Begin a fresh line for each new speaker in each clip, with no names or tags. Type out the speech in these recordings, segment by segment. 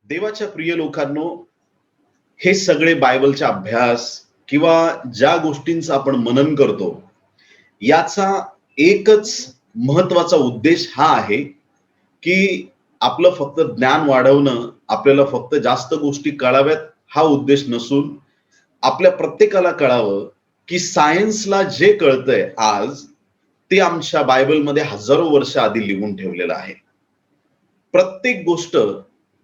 देवाच्या प्रिय लोकांनो, हे सगळे बायबलचा अभ्यास किंवा ज्या गोष्टींचं आपण मनन करतो, याचा एकच महत्वाचा उद्देश हा आहे, की आपलं फक्त ज्ञान वाढवणं, आपल्याला फक्त जास्त गोष्टी कळाव्यात हा उद्देश नसून, आपल्या प्रत्येकाला कळावं, की सायन्सला जे कळतंय आज, ते आमच्या बायबलमध्ये हजारो वर्ष आधी लिहून ठेवलेलं आहे. प्रत्येक गोष्ट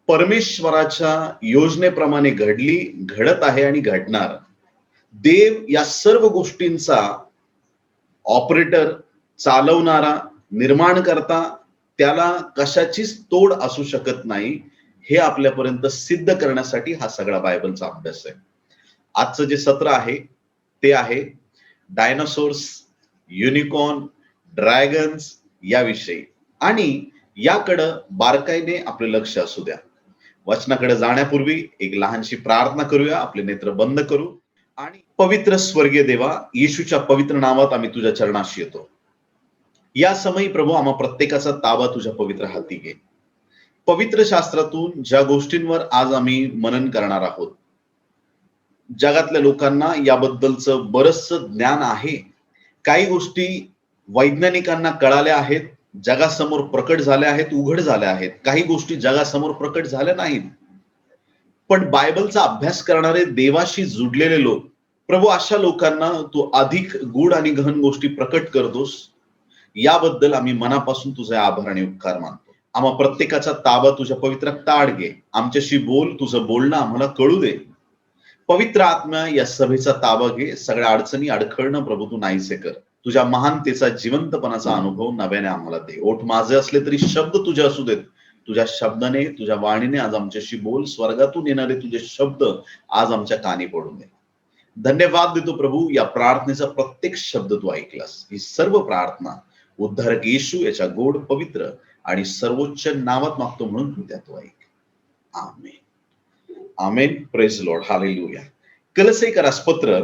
परमेश्वराच्या योजनेप्रमाणे घडली, घडत आहे आणि घडणार. देव या सर्व गोष्टींचा ऑपरेटर, चालवणारा, निर्माण करता, त्याला कशाचीच तोड असू शकत नाही, हे आपल्यापर्यंत सिद्ध करण्यासाठी हा सगळा बायबलचा अभ्यास आहे. आजचं जे सत्र आहे ते आहे डायनासोर्स, युनिकॉर्न, ड्रॅगन्स याविषयी. आणि याकडं बारकाईने आपले लक्ष असू द्या. वचनाकडे जाण्यापूर्वी एक लहानशी प्रार्थना करूया. आपले नेत्र बंद करू आणि पवित्र स्वर्गीय देवा, येशूच्या पवित्र नावात आम्ही तुझ्या चरणाशी येतो. या समयी प्रभू, आम्हा प्रत्येकाचा ताबा तुझ्या पवित्र हाती घे. पवित्र शास्त्रातून ज्या गोष्टींवर आज आम्ही मनन करणार आहोत, जगातल्या लोकांना याबद्दलचं बरचसं ज्ञान आहे. काही गोष्टी वैज्ञानिकांना कळाल्या आहेत, जगासमोर प्रकट झाल्या आहेत, उघड झाल्या आहेत. काही गोष्टी जगासमोर प्रकट झाल्या नाहीत. पण बायबलचा अभ्यास करणारे, देवाशी जुडलेले लोक, प्रभू, अशा लोकांना तू अधिक गूढ आणि गहन गोष्टी प्रकट करतोस. याबद्दल आम्ही मनापासून तुझे आभार आणि उपकार मानतो. आम्हा प्रत्येकाचा ताबा तुझ्या पवित्र ताड घे. आमच्याशी बोल, तुझं बोलणं आम्हाला कळू दे. पवित्र आत्मा, या सभेचा ताबा घे. सगळ्या अडचणी, अडखळणं प्रभू तू नाहीसे कर. तुझ्या महानतेचा, जिवंतपणाचा अनुभव नव्याने आम्हाला दे. ओठ माझे असले तरी शब्द तुझे असू देत. तुझ्या शब्दाने, तुझ्या वाणीने आज आमच्याशी बोल. स्वर्गातून येणारे तुझे शब्द आज आमच्या कानी पडून दे. धन्यवाद देतो प्रभू, या प्रार्थनेचा प्रत्येक शब्द तू ऐकलास. ही सर्व प्रार्थना उद्धारक येशू याच्या गोड, पवित्र आणि सर्वोच्च नावात मागतो, म्हणून तू त्यात ऐक. Amen. Amen. Praise Lord. Hallelujah. कलसेकरास पत्र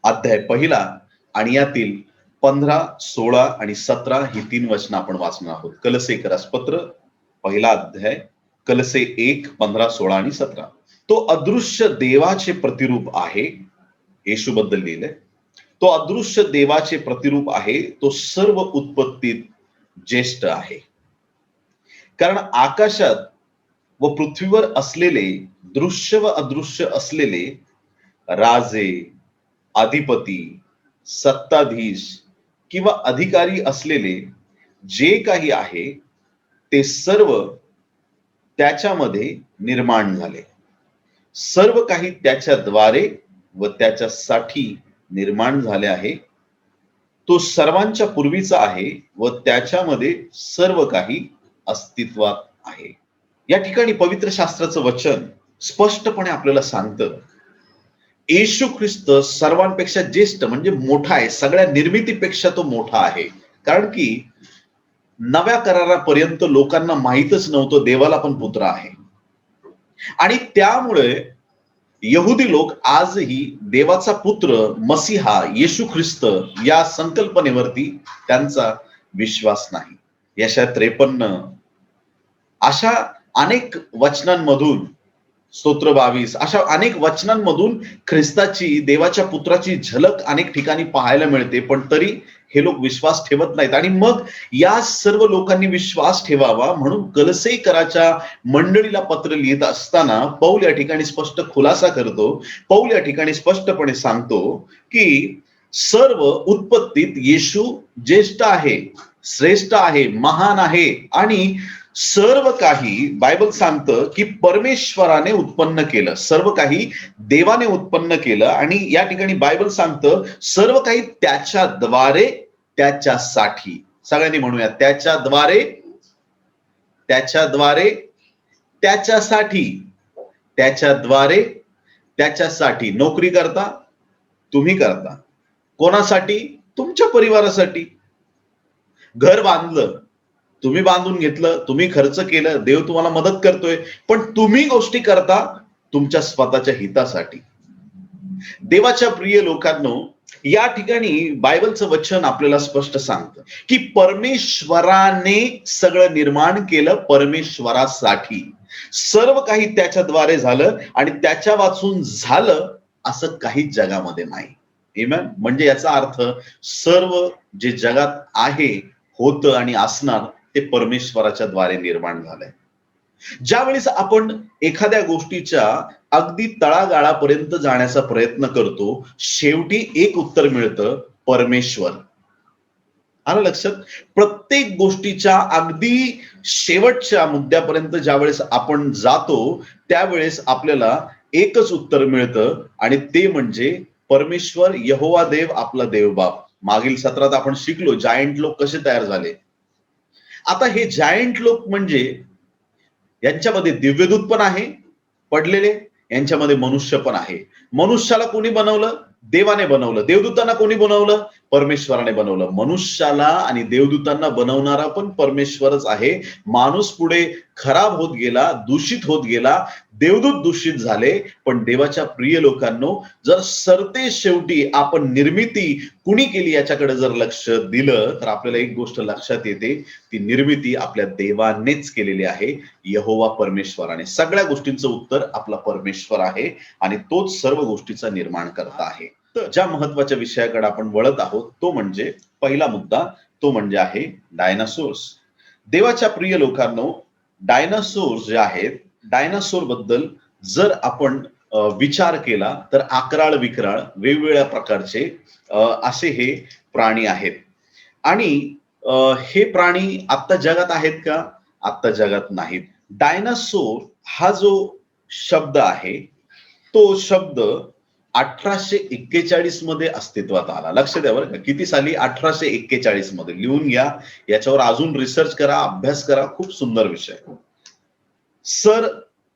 अध्याय 1 आणि यातील 15, 16 आणि 17 ही 3 वचनं आपण वाचणार आहोत. कलसेकरास पत्र 1 अध्याय, कलसे 1, 15, 16 आणि 17. तो अदृश्य देवाचे प्रतिरूप आहे. येशू बद्दल लिहिलंय. तो अदृश्य देवाचे प्रतिरूप आहे. तो सर्व उत्पत्तीत ज्येष्ठ आहे. कारण आकाशात व पृथ्वीवर असलेले, दृश्य व अदृश्य असलेले राजे, अधिपती, सत्ताधीश किंवा अधिकारी असलेले जे काही आहे, ते सर्व त्याच्यामध्ये निर्माण झाले. सर्व काही त्याच्याद्वारे व त्याच्यासाठी निर्माण झाले आहे. तो सर्वांच्या पूर्वीचा आहे व त्याच्यामध्ये सर्व काही अस्तित्वात आहे. या ठिकाणी पवित्र शास्त्राचं वचन स्पष्टपणे आपल्याला सांगतं, येशू ख्रिस्त सर्वांपेक्षा ज्येष्ठ म्हणजे मोठा आहे. सगळ्या निर्मितीपेक्षा तो मोठा आहे. कारण की नव्या करारापर्यंत लोकांना माहीतच नव्हतं देवाला पण पुत्र आहे. आणि त्यामुळे यहुदी लोक आजही देवाचा पुत्र मसीहा येशू ख्रिस्त या संकल्पनेवरती त्यांचा विश्वास नाही. यशाया 53 अशा अनेक वचनांमधून, स्तोत्र 22 अशा अनेक वचनांमधून ख्रिस्ताची, देवाच्या पुत्राची झलक अनेक ठिकाणी पाहायला मिळते. पण तरी हे लोक विश्वास ठेवत नाहीत. आणि मग या सर्व लोकांनी विश्वास ठेवावा म्हणून कलसेकराच्या मंडळीला पत्र लिहित असताना पौल या ठिकाणी स्पष्ट खुलासा करतो. पौल या ठिकाणी स्पष्टपणे सांगतो की सर्व उत्पत्तीत येशू ज्येष्ठ आहे, श्रेष्ठ आहे, महान आहे. आणि सर्व काही बायबल सांगतं की परमेश्वराने उत्पन्न केलं. सर्व काही देवाने उत्पन्न केलं. आणि या ठिकाणी बायबल सांगतं सर्व काही त्याच्याद्वारे, त्याच्यासाठी. सगळ्यांनी म्हणूया, त्याच्याद्वारे, त्याच्याद्वारे, त्याच्यासाठी. त्याच्याद्वारे, त्याच्यासाठी. नोकरी करता, तुम्ही करता. कोणासाठी? तुमच्या परिवारासाठी. घर बांधलं, तुम्ही बांधून घेतलं, तुम्ही खर्च केलं, देव तुम्हाला मदत करतोय. पण तुम्ही गोष्टी करता तुमच्या स्वतःच्या हितासाठी. देवाच्या प्रिय लोकांनो, या ठिकाणी बायबलचं वचन आपल्याला स्पष्ट सांगतं की परमेश्वराने सगळं निर्माण केलं परमेश्वरासाठी. सर्व काही त्याच्याद्वारे झालं आणि त्याच्या वाचून झालं असं काहीच जगामध्ये नाही. आमेन. म्हणजे याचा अर्थ सर्व जे जगात आहे, होतं आणि असणार ते परमेश्वराच्या द्वारे निर्माण झालंय. ज्यावेळेस आपण एखाद्या गोष्टीच्या अगदी तळागाळापर्यंत जाण्याचा प्रयत्न करतो, शेवटी एक उत्तर मिळतं, परमेश्वर. आलं लक्षात? प्रत्येक गोष्टीच्या अगदी शेवटच्या मुद्द्यापर्यंत ज्यावेळेस आपण जातो, त्यावेळेस आपल्याला एकच उत्तर मिळतं आणि ते म्हणजे परमेश्वर यहोवा देव आपला देवबाप. मागील सत्रात आपण शिकलो जायंट लोक कसे तयार झाले. आता हे जायंट लोक म्हणजे यांच्यामध्ये दिव्यदूत पण आहे पडलेले, यांच्यामध्ये मनुष्य पण आहे. मनुष्याला कोणी बनवलं? देवाने बनवलं. देवदूतांना कोणी बनवलं? परमेश्वराने बनवलं. मनुष्याला आणि देवदूतांना बनवणारा पण परमेश्वरच आहे. माणूस पुढे खराब होत गेला, दूषित होत गेला, देवदूत दूषित झाले. पण देवाच्या प्रिय लोकांनो, जर सरते शेवटी आपण निर्मिती कुणी केली याच्याकडे जर लक्ष दिलं तर आपल्याला एक गोष्ट लक्षात येते, ती निर्मिती आपल्या देवानेच केलेली आहे, यहोवा परमेश्वराने. सगळ्या गोष्टींचं उत्तर आपला परमेश्वर आहे आणि तोच सर्व गोष्टीचा निर्माण करता आहे. तर ज्या महत्वाच्या विषयाकडे आपण वळत आहोत तो म्हणजे पहिला मुद्दा, तो म्हणजे आहे डायनासोर्स. देवाच्या प्रिय लोकांनो, डायनासोर्स जे आहेत, डायनासोर बद्दल जर आपण विचार केला तर अकराळ विक्राळ वेगवेगळ्या प्रकारचे असे हे प्राणी आहेत. आणि हे प्राणी आत्ता जगात आहेत का? आत्ता जगात नाहीत. डायनासोर हा जो शब्द आहे, तो शब्द 1841 मध्ये अस्तित्वात आला. लक्ष द्या बरं का, किती साली? 1841 मध्ये. लिहून घ्या, याच्यावर अजून रिसर्च करा, अभ्यास करा. खूप सुंदर विषय. Sir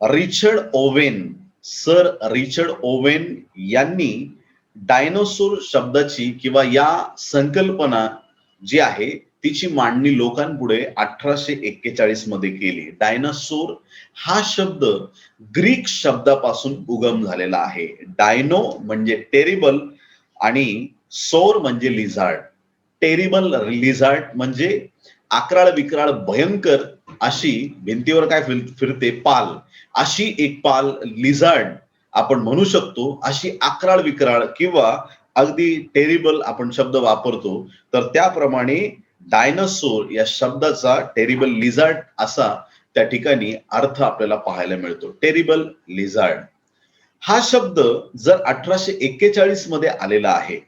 Richard Owen, sir Richard Owen यांनी डायनोसॉर शब्दाची किंवा या संकल्पना जी आहे तिची मांडणी लोकांपुढे 1841 मध्ये केली. डायनासोर हा शब्द ग्रीक शब्दापासून उगम झालेला आहे. डायनो म्हणजे टेरिबल आणि सोर म्हणजे लिझार्ड. टेरिबल लिझार्ड म्हणजे अकराळ विक्राळ भयंकर अशी भिंतीवर काय फिरते? पाल. अशी एक पाल लिझार्ड आपण म्हणू शकतो. अशी अकराळ विक्राळ किंवा अगदी टेरिबल आपण शब्द वापरतो, तर त्याप्रमाणे डायनासोर या शब्दाचा टेरिबल लिझार्ड असा त्या ठिकाणी अर्थ आपल्याला पाहायला मिळतो. टेरिबल लिझार्ड हा शब्द जर 1841 मध्ये आलेला आहे.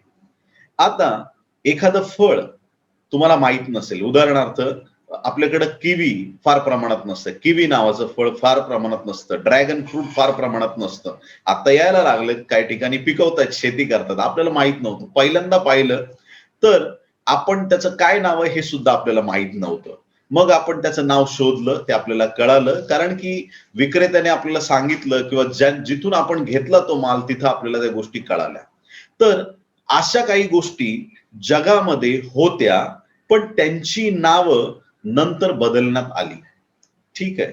आता एखादं फळ तुम्हाला माहित नसेल, उदाहरणार्थ आपल्याकडे किवी फार प्रमाणात नसतं. किवी नावाचं फळ फार प्रमाणात नसतं. ड्रॅगन फ्रूट फार प्रमाणात नसतं. आता यायला लागलं, काही ठिकाणी पिकवतात, शेती करतात. आपल्याला माहित नव्हतं. पहिल्यांदा पाहिलं तर आपण त्याचं काय नाव आहे हे सुद्धा आपल्याला माहित नव्हतं. मग आपण त्याचं नाव शोधलं, ते आपल्याला कळालं, कारण की विक्रेत्याने आपल्याला सांगितलं किंवा जिथून आपण घेतला तो माल तिथं आपल्याला त्या गोष्टी कळाल्या. तर अशा काही गोष्टी जगामध्ये होत्या, पण त्यांची नावं नंतर बदलण्यात आली. ठीक आहे.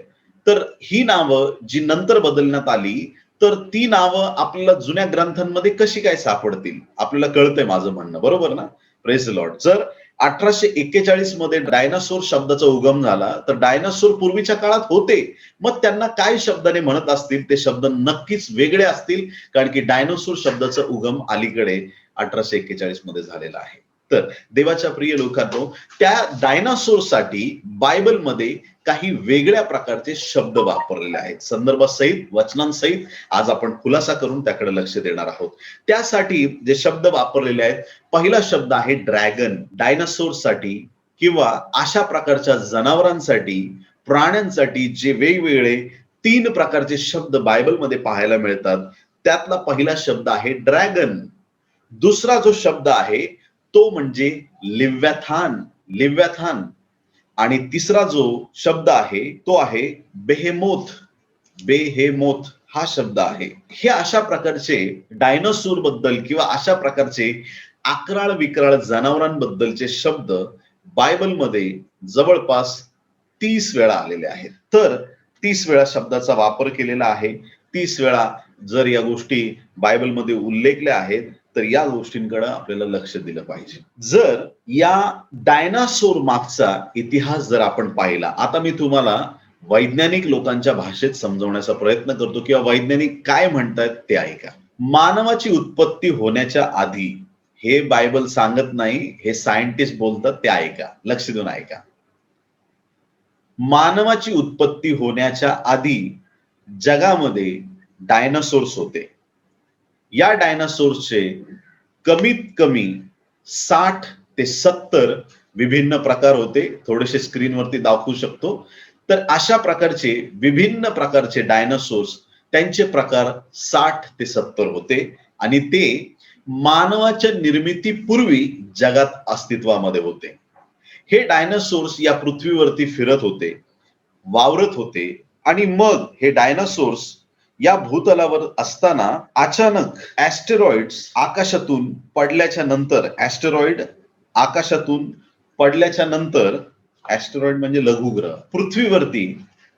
तर ही नावं जी नंतर बदलण्यात आली, तर ती नावं आपल्याला जुन्या ग्रंथांमध्ये कशी काय सापडतील? आपल्याला कळतंय माझं म्हणणं, बरोबर ना? Praise the Lord. जर 1841 मध्ये डायनासोर शब्दाचा उगम झाला, तर डायनासोर पूर्वीच्या काळात होते. मग त्यांना काय शब्दाने म्हणत असतील? ते शब्द नक्कीच वेगळे असतील, कारण की डायनासोर शब्दाचा उगम अलीकडे 1841 मध्ये झालेला आहे. तर देवाच्या प्रिय लोकांनो, त्या डायनासोरसाठी बायबलमध्ये काही वेगळ्या प्रकारचे शब्द वापरलेले आहेत. संदर्भासहित, वचनांसहित आज आपण खुलासा करून त्याकडे लक्ष देणार आहोत. त्यासाठी जे शब्द वापरलेले आहेत, पहिला शब्द आहे ड्रॅगन. डायनासोरसाठी किंवा अशा प्रकारच्या जनावरांसाठी, प्राण्यांसाठी जे वेगवेगळे 3 प्रकारचे शब्द बायबलमध्ये पाहायला मिळतात, त्यातला पहिला शब्द आहे ड्रॅगन. दुसरा जो शब्द आहे तो म्हणजे लिव्याथान, लिव्याथान. आणि तिसरा जो शब्द आहे तो आहे बेहेमोथ, बेहेमोथ हा शब्द आहे. हे अशा प्रकारचे डायनासोर बद्दल किंवा अशा प्रकारचे अकराळ विक्राळ जनावरांबद्दलचे शब्द बायबलमध्ये जवळपास 30 वेळा आलेले आहेत. तर 30 वेळा शब्दाचा वापर केलेला आहे. 30 वेळा जर या गोष्टी बायबलमध्ये उल्लेखल्या आहेत, तर या गोष्टींकडे आपल्याला लक्ष दिलं पाहिजे. जर या डायनासोर मागचा इतिहास जर आपण पाहिला, आता मी तुम्हाला वैज्ञानिक लोकांच्या भाषेत समजवण्याचा प्रयत्न करतो किंवा वैज्ञानिक काय म्हणतायत ते ऐका. मानवाची उत्पत्ती होण्याच्या आधी, हे बायबल सांगत नाही, हे सायंटिस्ट बोलतात ते ऐका. लक्ष देऊन ऐका. मानवाची उत्पत्ती होण्याच्या आधी जगामध्ये डायनासोर्स होते. या डायनासोर्सचे कमीत कमी 60 ते 70 विभिन्न प्रकार होते. थोडेसे स्क्रीनवरती दाखवू शकतो. तर अशा प्रकारचे विभिन्न प्रकारचे डायनासोर्स, त्यांचे प्रकार 60 ते 70 होते आणि ते मानवाच्या निर्मितीपूर्वी जगात अस्तित्वामध्ये होते. हे डायनासोर्स या पृथ्वीवरती फिरत होते, वावरत होते आणि मग हे डायनासोर्स या भूतलावर असताना अचानक ऍस्टेरॉइड्स आकाशातून पडल्याच्या नंतर, आकाशातून पडल्याच्या नंतर, ऍस्टेरॉइड म्हणजे लघुग्रह, पृथ्वीवरती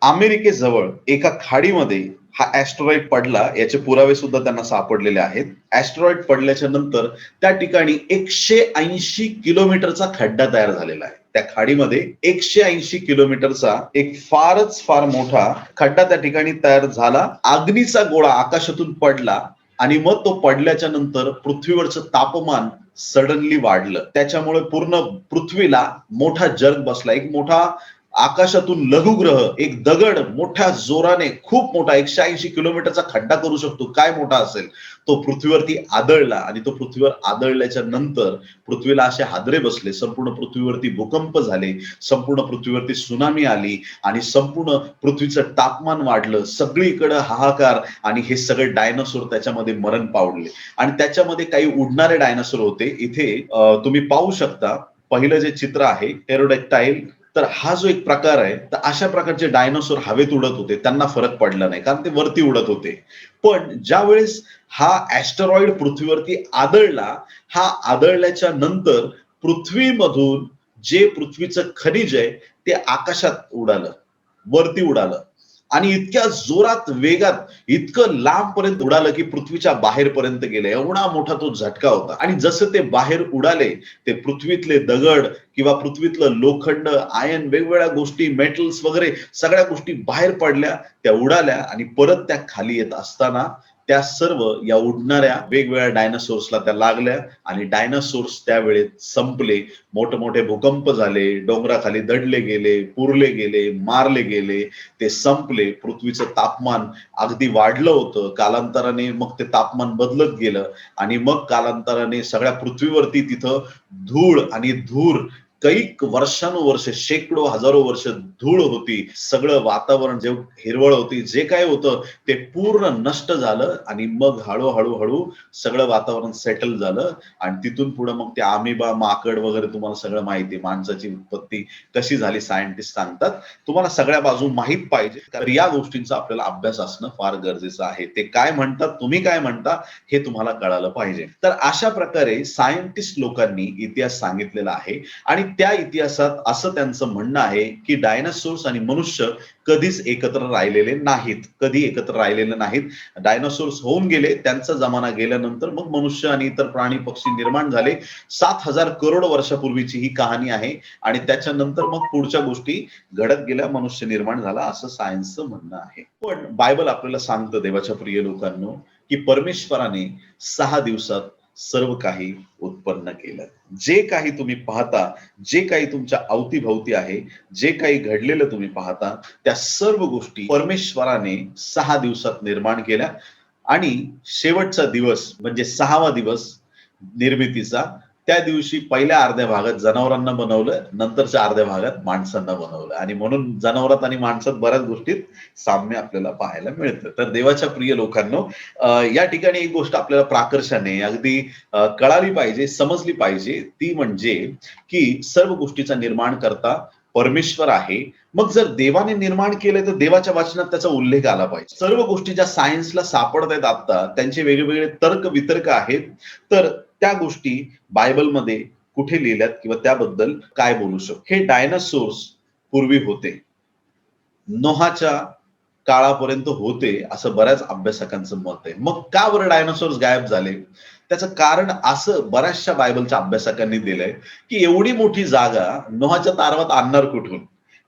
अमेरिकेजवळ एका खाडीमध्ये हा ऍस्टेरॉइड पडला. याचे पुरावे सुद्धा त्यांना सापडलेले आहेत. ऍस्टेरॉइड पडल्याच्या नंतर त्या ठिकाणी 180 किलोमीटरचा खड्डा तयार झालेला आहे. त्या खाडीमध्ये 180 किलोमीटरचा एक फारच फार मोठा खड्डा त्या ठिकाणी तयार झाला. अग्नीचा गोळा आकाशातून पडला आणि मग तो पडल्याच्या नंतर पृथ्वीवरचं तापमान सडनली वाढलं. त्याच्यामुळे पूर्ण पृथ्वीला मोठा जर्क बसला. एक मोठा आकाशातून लघुग्रह, एक दगड मोठ्या जोराने, खूप मोठा 180 किलोमीटरचा खड्डा करू शकतो, काय मोठा असेल, तो पृथ्वीवरती आदळला आणि तो पृथ्वीवर आदळल्याच्या नंतर पृथ्वीला असे हादरे बसले. संपूर्ण पृथ्वीवरती भूकंप झाले, संपूर्ण पृथ्वीवरती सुनामी आली आणि संपूर्ण पृथ्वीचं तापमान वाढलं. सगळीकडे हाहाकार आणि हे सगळे डायनासोर त्याच्यामध्ये मरण पावले. आणि त्याच्यामध्ये काही उडणारे डायनासोर होते. इथे तुम्ही पाहू शकता, पहिलं जे चित्र आहे टेरोडॅक्टाईल, तर हा जो एक प्रकार आहे, तर अशा प्रकारचे डायनासोर हवेत उडत होते. त्यांना फरक पडला नाही कारण ते वरती उडत होते. पण ज्या वेळेस हा ऍस्टेरॉइड पृथ्वीवरती आदळला, हा आदळल्याच्या नंतर पृथ्वीमधून जे पृथ्वीचं खनिज आहे ते आकाशात उडालं, वरती उडालं आणि इतक्या जोरात, वेगात, इतकं लांब पर्यंत उडालं की पृथ्वीच्या बाहेर पर्यंत गेलं. एवढा मोठा तो झटका होता. आणि जसं ते बाहेर उडाले, ते पृथ्वीतले दगड किंवा पृथ्वीतलं लोखंड, आयन, वेगवेगळ्या गोष्टी, मेटल्स वगैरे सगळ्या गोष्टी बाहेर पडल्या, त्या उडाल्या आणि परत त्या खाली येत असताना त्या सर्व या उडणाऱ्या वेगवेगळ्या डायनासोर्सला त्या लागल्या आणि डायनासोर्स त्यावेळेस संपले. मोठमोठे भूकंप झाले, डोंगराखाली दडले गेले, पुरले गेले, मारले गेले, ते संपले. पृथ्वीचं तापमान अगदी वाढलं होतं. कालांतराने मग ते तापमान बदलत गेलं आणि मग कालांतराने सगळ्या पृथ्वीवरती तिथं धूळ आणि धूर, कैक वर्षानुवर्ष, शेकडो हजारो वर्ष धूळ होती. सगळं वातावरण जे हिरवळ होती, जे काय होतं ते पूर्ण नष्ट झालं आणि मग हळूहळू सगळं वातावरण सेटल झालं आणि तिथून पुढे मग ते अमिबा, माकड वगैरे तुम्हाला सगळं माहिती, माणसाची उत्पत्ती कशी झाली सायंटिस्ट सांगतात. तुम्हाला सगळ्या बाजू माहित पाहिजे, कारण या गोष्टींचा आपल्याला अभ्यास असणं फार गरजेचं आहे. ते काय म्हणतात, तुम्ही काय म्हणता, हे तुम्हाला कळालं पाहिजे. तर अशा प्रकारे सायंटिस्ट लोकांनी इतिहास सांगितलेला आहे आणि त्या इतिहासात असं त्यांचं म्हणणं आहे की डायनासोर्स आणि मनुष्य कधीच एकत्र राहिलेले नाहीत, कधी एकत्र राहिलेले नाहीत. डायनासोर्स होऊन गेले, त्यांचा जमाना गेल्यानंतर मग मनुष्य आणि इतर प्राणी पक्षी निर्माण झाले. 7,000 करोड वर्षापूर्वीची ही कहाणी आहे आणि त्याच्यानंतर मग पुढच्या गोष्टी घडत गेल्या, मनुष्य निर्माण झाला, असं सायन्सचं म्हणणं आहे. पण बायबल आपल्याला सांगतं, देवाच्या प्रिय लोकांनो, की परमेश्वराने 6 दिवसात सर्व काही उत्पन्न केलं. जे काही तुम्ही पाहता, जे काही तुमच्या अवतीभवती आहे, जे काही घडलेलं तुम्ही पाहता, त्या सर्व गोष्टी परमेश्वराने 6 दिवसात निर्माण केल्या आणि शेवटचा दिवस म्हणजे 6वा दिवस निर्मितीचा, त्या दिवशी पहिल्या अर्ध्या भागात जनावरांना बनवलं, नंतरच्या अर्ध्या भागात माणसांना बनवलं आणि म्हणून जनावरात आणि माणसात बऱ्याच गोष्टीत साम्य आपल्याला पाहायला मिळतं. तर देवाच्या प्रिय लोकांनो, या ठिकाणी एक गोष्ट आपल्याला प्राकर्षाने अगदी कळाली पाहिजे, समजली पाहिजे, ती म्हणजे की सर्व गोष्टीचा निर्माण करता परमेश्वर आहे. मग जर देवाने निर्माण केलंय तर देवाच्या वचनात त्याचा उल्लेख आला पाहिजे. सर्व गोष्टी ज्या सायन्सला सापडत आहेत आता, त्यांचे वेगवेगळे तर्क वितर्क आहेत, तर त्या गोष्टी बायबलमध्ये कुठे लिहिल्यात किंवा त्याबद्दल काय बोलू शकतो. हे डायनासोर्स पूर्वी होते, नोहाच्या काळापर्यंत होते, असं बऱ्याच अभ्यासकांचं मत आहे. मग का बरं डायनासोर्स गायब झाले? त्याचं कारण असं बऱ्याचशा बायबलच्या अभ्यासकांनी दिलंय की एवढी मोठी जागा नोहाच्या तारवात आणणार कुठून?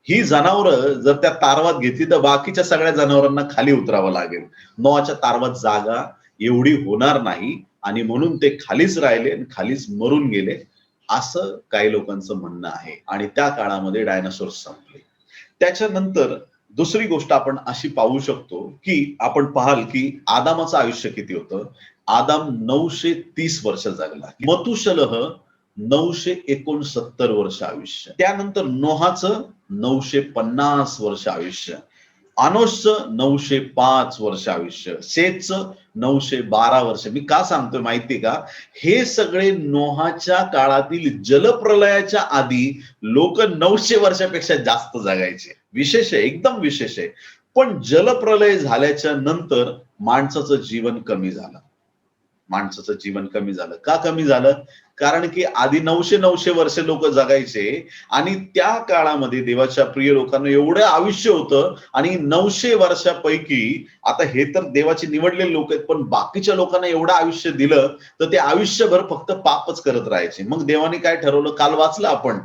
ही जनावरं जर त्या तारवात घेतली तर बाकीच्या सगळ्या जनावरांना खाली उतरावं लागेल. नोआच्या तारवात जागा एवढी होणार नाही आणि म्हणून ते खालीच राहिले आणि खालीच मरून गेले, असं काही लोकांचं म्हणणं आहे. आणि त्या काळामध्ये डायनासोर्स संपले. त्याच्यानंतर दुसरी गोष्ट आपण अशी पाहू शकतो, की आपण पाहाल की आदामाचं आयुष्य किती होतं? आदाम 930 वर्ष जगला. मथुशलह 969 वर्ष आयुष्य. त्यानंतर नोहाचं 950 वर्ष आयुष्य. आनोशचं 905 वर्ष आयुष्य. शेतचं 912 वर्ष. मी का सांगतोय माहितीये का? हे सगळे नोहाच्या काळातील जलप्रलयाच्या आधी लोक 900 वर्षापेक्षा जास्त जगायचे. विशेष आहे, एकदम विशेष आहे. पण जलप्रलय झाल्याच्या नंतर माणसाचं जीवन कमी झालं. माणसाचं जीवन कमी झालं. का कमी झालं? कारण की आधी 900 वर्ष लोक जगायचे आणि त्या काळामध्ये देवाच्या प्रिय लोकांना एवढं आयुष्य होतं आणि 900 वर्षापैकी आता हे तर देवाचे निवडलेले लोक आहेत, पण बाकीच्या लोकांना एवढं आयुष्य दिलं तर ते आयुष्यभर फक्त पापच करत राहायचे. मग देवाने काय ठरवलं? काल वाचलं आपण.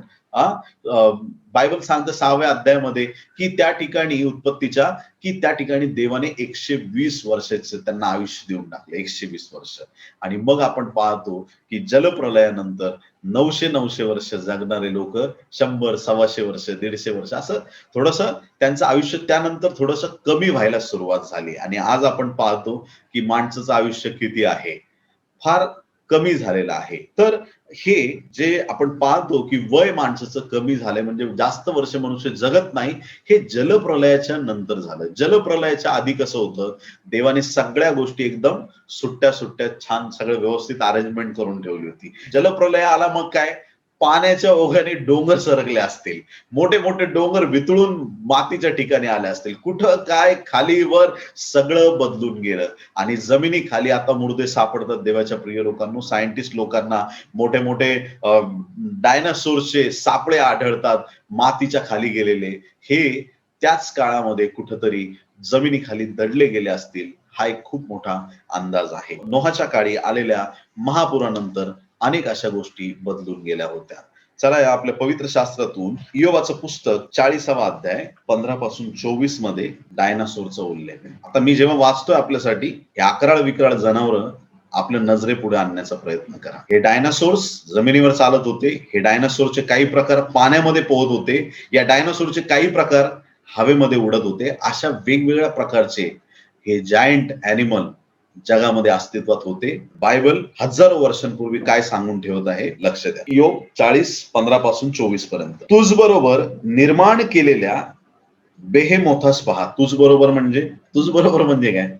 बायबल सांगतं 6व्या अध्यायामध्ये की त्या ठिकाणी उत्पत्तीच्या की त्या ठिकाणी देवाने 120 वर्षाचे त्यांना आयुष्य देऊन टाकले. 120 वर्ष. आणि मग आपण पाहतो की जलप्रलयानंतर 900 वर्ष जगणारे लोक 100, 125 वर्ष, 150 वर्ष असं थोडंसं त्यांचं आयुष्य त्यानंतर थोडंसं कमी व्हायला सुरुवात झाली. आणि आज आपण पाहतो की माणसाचं आयुष्य किती आहे? फार कमी झालेलं आहे. तर हे जे आपण पाहतो की वय माणसाचं कमी झालंय म्हणजे जास्त वर्ष मनुष्य जगत नाही, हे जलप्रलयाच्या नंतर झालं. जलप्रलयाच्या आधी कसं होतं? देवाने सगळ्या गोष्टी एकदम सुट्ट्या सुट्ट्या छान सगळं व्यवस्थित अरेंजमेंट करून ठेवली होती. जलप्रलय आला मग काय? पाण्याच्या ओघाने डोंगर सरकले असतील, मोठे मोठे डोंगर वितळून मातीच्या ठिकाणी आले असतील, कुठं काय खाली वर सगळं बदलून गेलं. आणि जमिनी खाली आता मुर्दे सापडतात देवाच्या प्रिय लोकांना, सायंटिस्ट लोकांना मोठे मोठे डायनासोरचे सापळे आढळतात मातीच्या खाली गेलेले. हे त्याच काळामध्ये कुठंतरी जमिनीखाली दडले गेले असतील, हा एक खूप मोठा अंदाज आहे. नोहाच्या काळी आलेल्या महापुरानंतर अनेक अशा गोष्टी बदलून गेल्या होत्या. चला या आपल्या पवित्र शास्त्रातून इयोबाचं पुस्तक 40वा अध्याय 15 पासून 24 मध्ये डायनासोरचा उल्लेख आहे. आता मी जेव्हा वाचतोय आपल्यासाठी हे अकराळ विक्राळ जनावर आपल्या नजरेपुढे आणण्याचा प्रयत्न करा. हे डायनासोर्स जमिनीवर चालत होते. हे डायनासोरचे काही प्रकार पाण्यामध्ये पोहत होते. या डायनासोरचे काही प्रकार हवेमध्ये उडत होते. अशा वेगवेगळ्या प्रकारचे हे जायंट ॲनिमल जगामध्ये अस्तित्वात होते. बायबल हजारो वर्षांपूर्वी काय सांगून ठेवत आहे लक्ष द्या. इयोब 40:15 पासून 24 पर्यंत. तुझ बरोबर निर्माण केलेल्या बेहेमोथास पहा. तुझ बरोबर म्हणजे काय?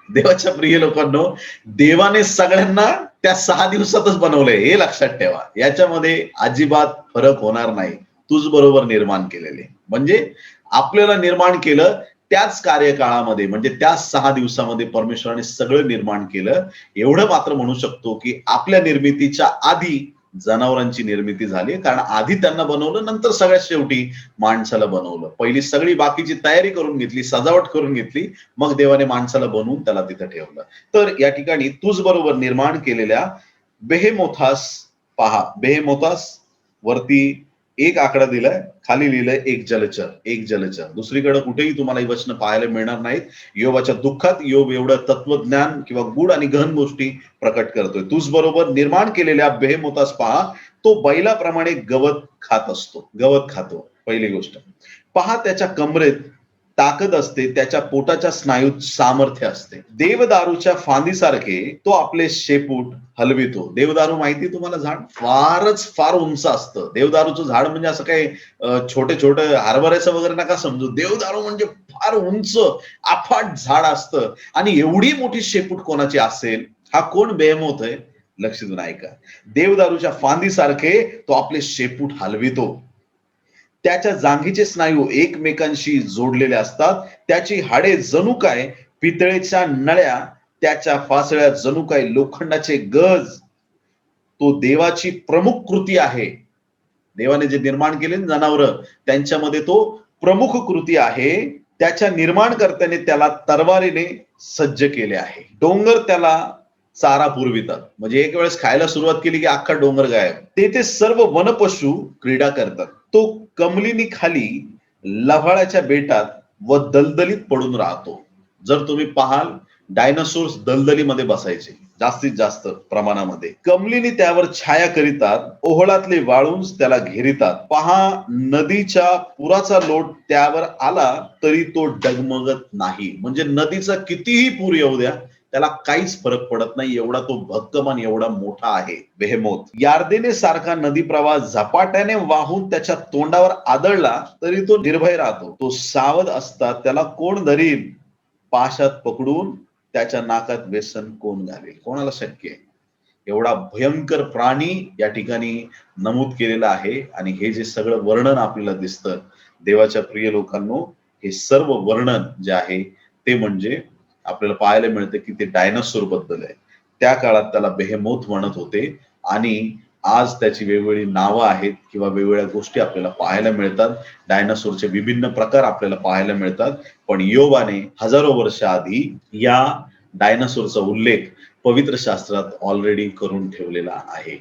देवाच्या प्रिय लोकांनो, देवाने सगळ्यांना त्या 6 दिवसातच बनवलंय हे लक्षात ठेवा. याच्यामध्ये अजिबात फरक होणार नाही. तुझ बरोबर निर्माण केलेले म्हणजे आपल्याला निर्माण केलं त्याच कार्यकाळामध्ये म्हणजे त्या 6 दिवसामध्ये परमेश्वराने सगळं निर्माण केलं. एवढं मात्र म्हणू शकतो की आपल्या निर्मितीच्या आधी जनावरांची निर्मिती झाली, कारण आधी त्यांना बनवलं, नंतर सगळ्यात शेवटी माणसाला बनवलं. पहिली सगळी बाकीची तयारी करून घेतली, सजावट करून घेतली, मग देवाने माणसाला बनवून त्याला तिथं ठेवलं. तर या ठिकाणी तुझ बरोबर निर्माण केलेल्या बेहेमोथास पहा. बेहेमोथास वरती एक आकडा दिलाय, खाली लिहिलंय एक जलचर. एक जलचर. दुसरीकडे कुठेही तुम्हाला ही वचनं पाहायला मिळणार नाहीत. योबाच्या दुःखात योब एवढं तत्वज्ञान किंवा गूढ आणि गहन गोष्टी प्रकट करतोय. तुझ बरोबर निर्माण केलेल्या बेहेमोथास पहा, तो बैलाप्रमाणे गवत खात असतो. गवत खातो. पहिली गोष्ट पहा, त्याच्या कमरेत ताकद असते, त्याच्या पोटाच्या स्नायूत सामर्थ्य असते. देवदारूच्या फांदीसारखे तो आपले शेपूट हलवितो. देवदारू माहिती तुम्हाला झाड फार उंच असतं. देवदारूचं झाड म्हणजे असं काही छोटे छोटे हरभऱ्याचं वगैरे नका समजू. देवदारू म्हणजे फार उंच अफाट झाड असतं. आणि एवढी मोठी शेपूट कोणाची असेल? हा कोण बेहेमोथ आहे? लक्ष देऊन ऐका. देवदारूच्या फांदीसारखे तो आपले शेपूट हलवितो. त्याच्या जांघीचे स्नायू एकमेकांशी जोडलेले असतात. त्याची हाडे जणू काय पितळेच्या नळ्या, त्याच्या फासळ्या जणू काय लोखंडाचे गज. तो देवाची प्रमुख कृती आहे. देवाने जे निर्माण केले जनावर त्यांच्यामध्ये तो प्रमुख कृती आहे. त्याच्या निर्माणकर्त्याने त्याला तरवारीने सज्ज केले आहे. डोंगर त्याला चारा पुरवितात. म्हणजे एक वेळेस खायला सुरुवात केली की अख्खा डोंगर गायब. तेथे सर्व वनपशु क्रीडा करतात. तो कमलिनी खाली लव्हाळ्याच्या बेटात व दलदलीत पडून राहतो. जर तुम्ही पाहाल, डायनासोर्स दलदलीमध्ये बसायचे जास्तीत जास्त प्रमाणामध्ये. कमलिनी त्यावर छाया करीतात, ओहळातले वाळूंज त्याला घेरितात. पहा, नदीच्या पुराचा लोट त्यावर आला तरी तो डगमगत नाही. म्हणजे नदीचा कितीही पूर येऊ द्या, त्याला काहीच फरक पडत नाही, एवढा तो भक्कमान, एवढा मोठा आहे बेहेमोथ. यार्देने सारखा नदी प्रवाह झपाट्याने वाहून त्याच्या तोंडावर आदळला तरी तो निर्भय राहतो. तो सावध असता त्याला कोण धरील, पाशात पकडून त्याच्या नाकात व्यसन कोण घालेल. कोणाला शक्य आहे? एवढा भयंकर प्राणी या ठिकाणी नमूद केलेला आहे. आणि हे जे सगळं वर्णन आपल्याला दिसतं देवाच्या प्रिय लोकांनो, हे सर्व वर्णन जे आहे ते म्हणजे आपल्याला पाहायला मिळतं की ते डायनासोर बद्दल आहे. त्या काळात त्याला बेहेमोथ म्हणत होते आणि आज त्याची वेगवेगळी नावं आहेत किंवा वेगवेगळ्या गोष्टी आपल्याला पाहायला मिळतात. डायनासोरचे विभिन्न प्रकार आपल्याला पाहायला मिळतात. पण योबाने हजारो वर्ष आधी या डायनासोरचा उल्लेख पवित्र शास्त्रात ऑलरेडी करून ठेवलेला आहे.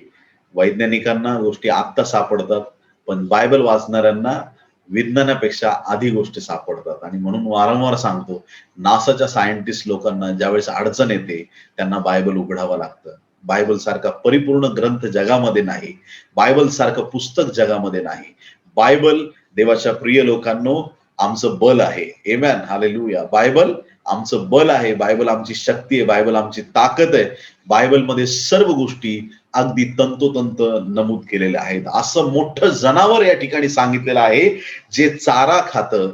वैज्ञानिकांना गोष्टी आत्ता सापडतात, पण बायबल वाचणाऱ्यांना विज्ञानापेक्षा आधी गोष्टी सापडतात. आणि म्हणून वारंवार सांगतो, नासाच्या सायंटिस्ट लोकांना ज्यावेळेस अडचण येते त्यांना बायबल उघडावं लागतं. बायबल सारखा परिपूर्ण ग्रंथ जगामध्ये नाही, बायबल सारखं पुस्तक जगामध्ये नाही. बायबल देवाच्या प्रिय लोकांनो आमचं बल आहे. आमेन, हालेलुया. बायबल आमचं बल आहे, बायबल आमची शक्ती आहे, बायबल आमची ताकद आहे. बायबलमध्ये सर्व गोष्टी अगदी तंतोतंत नमूद केलेल्या आहेत. असं मोठं जनावर या ठिकाणी सांगितलेलं आहे जे चारा खातं,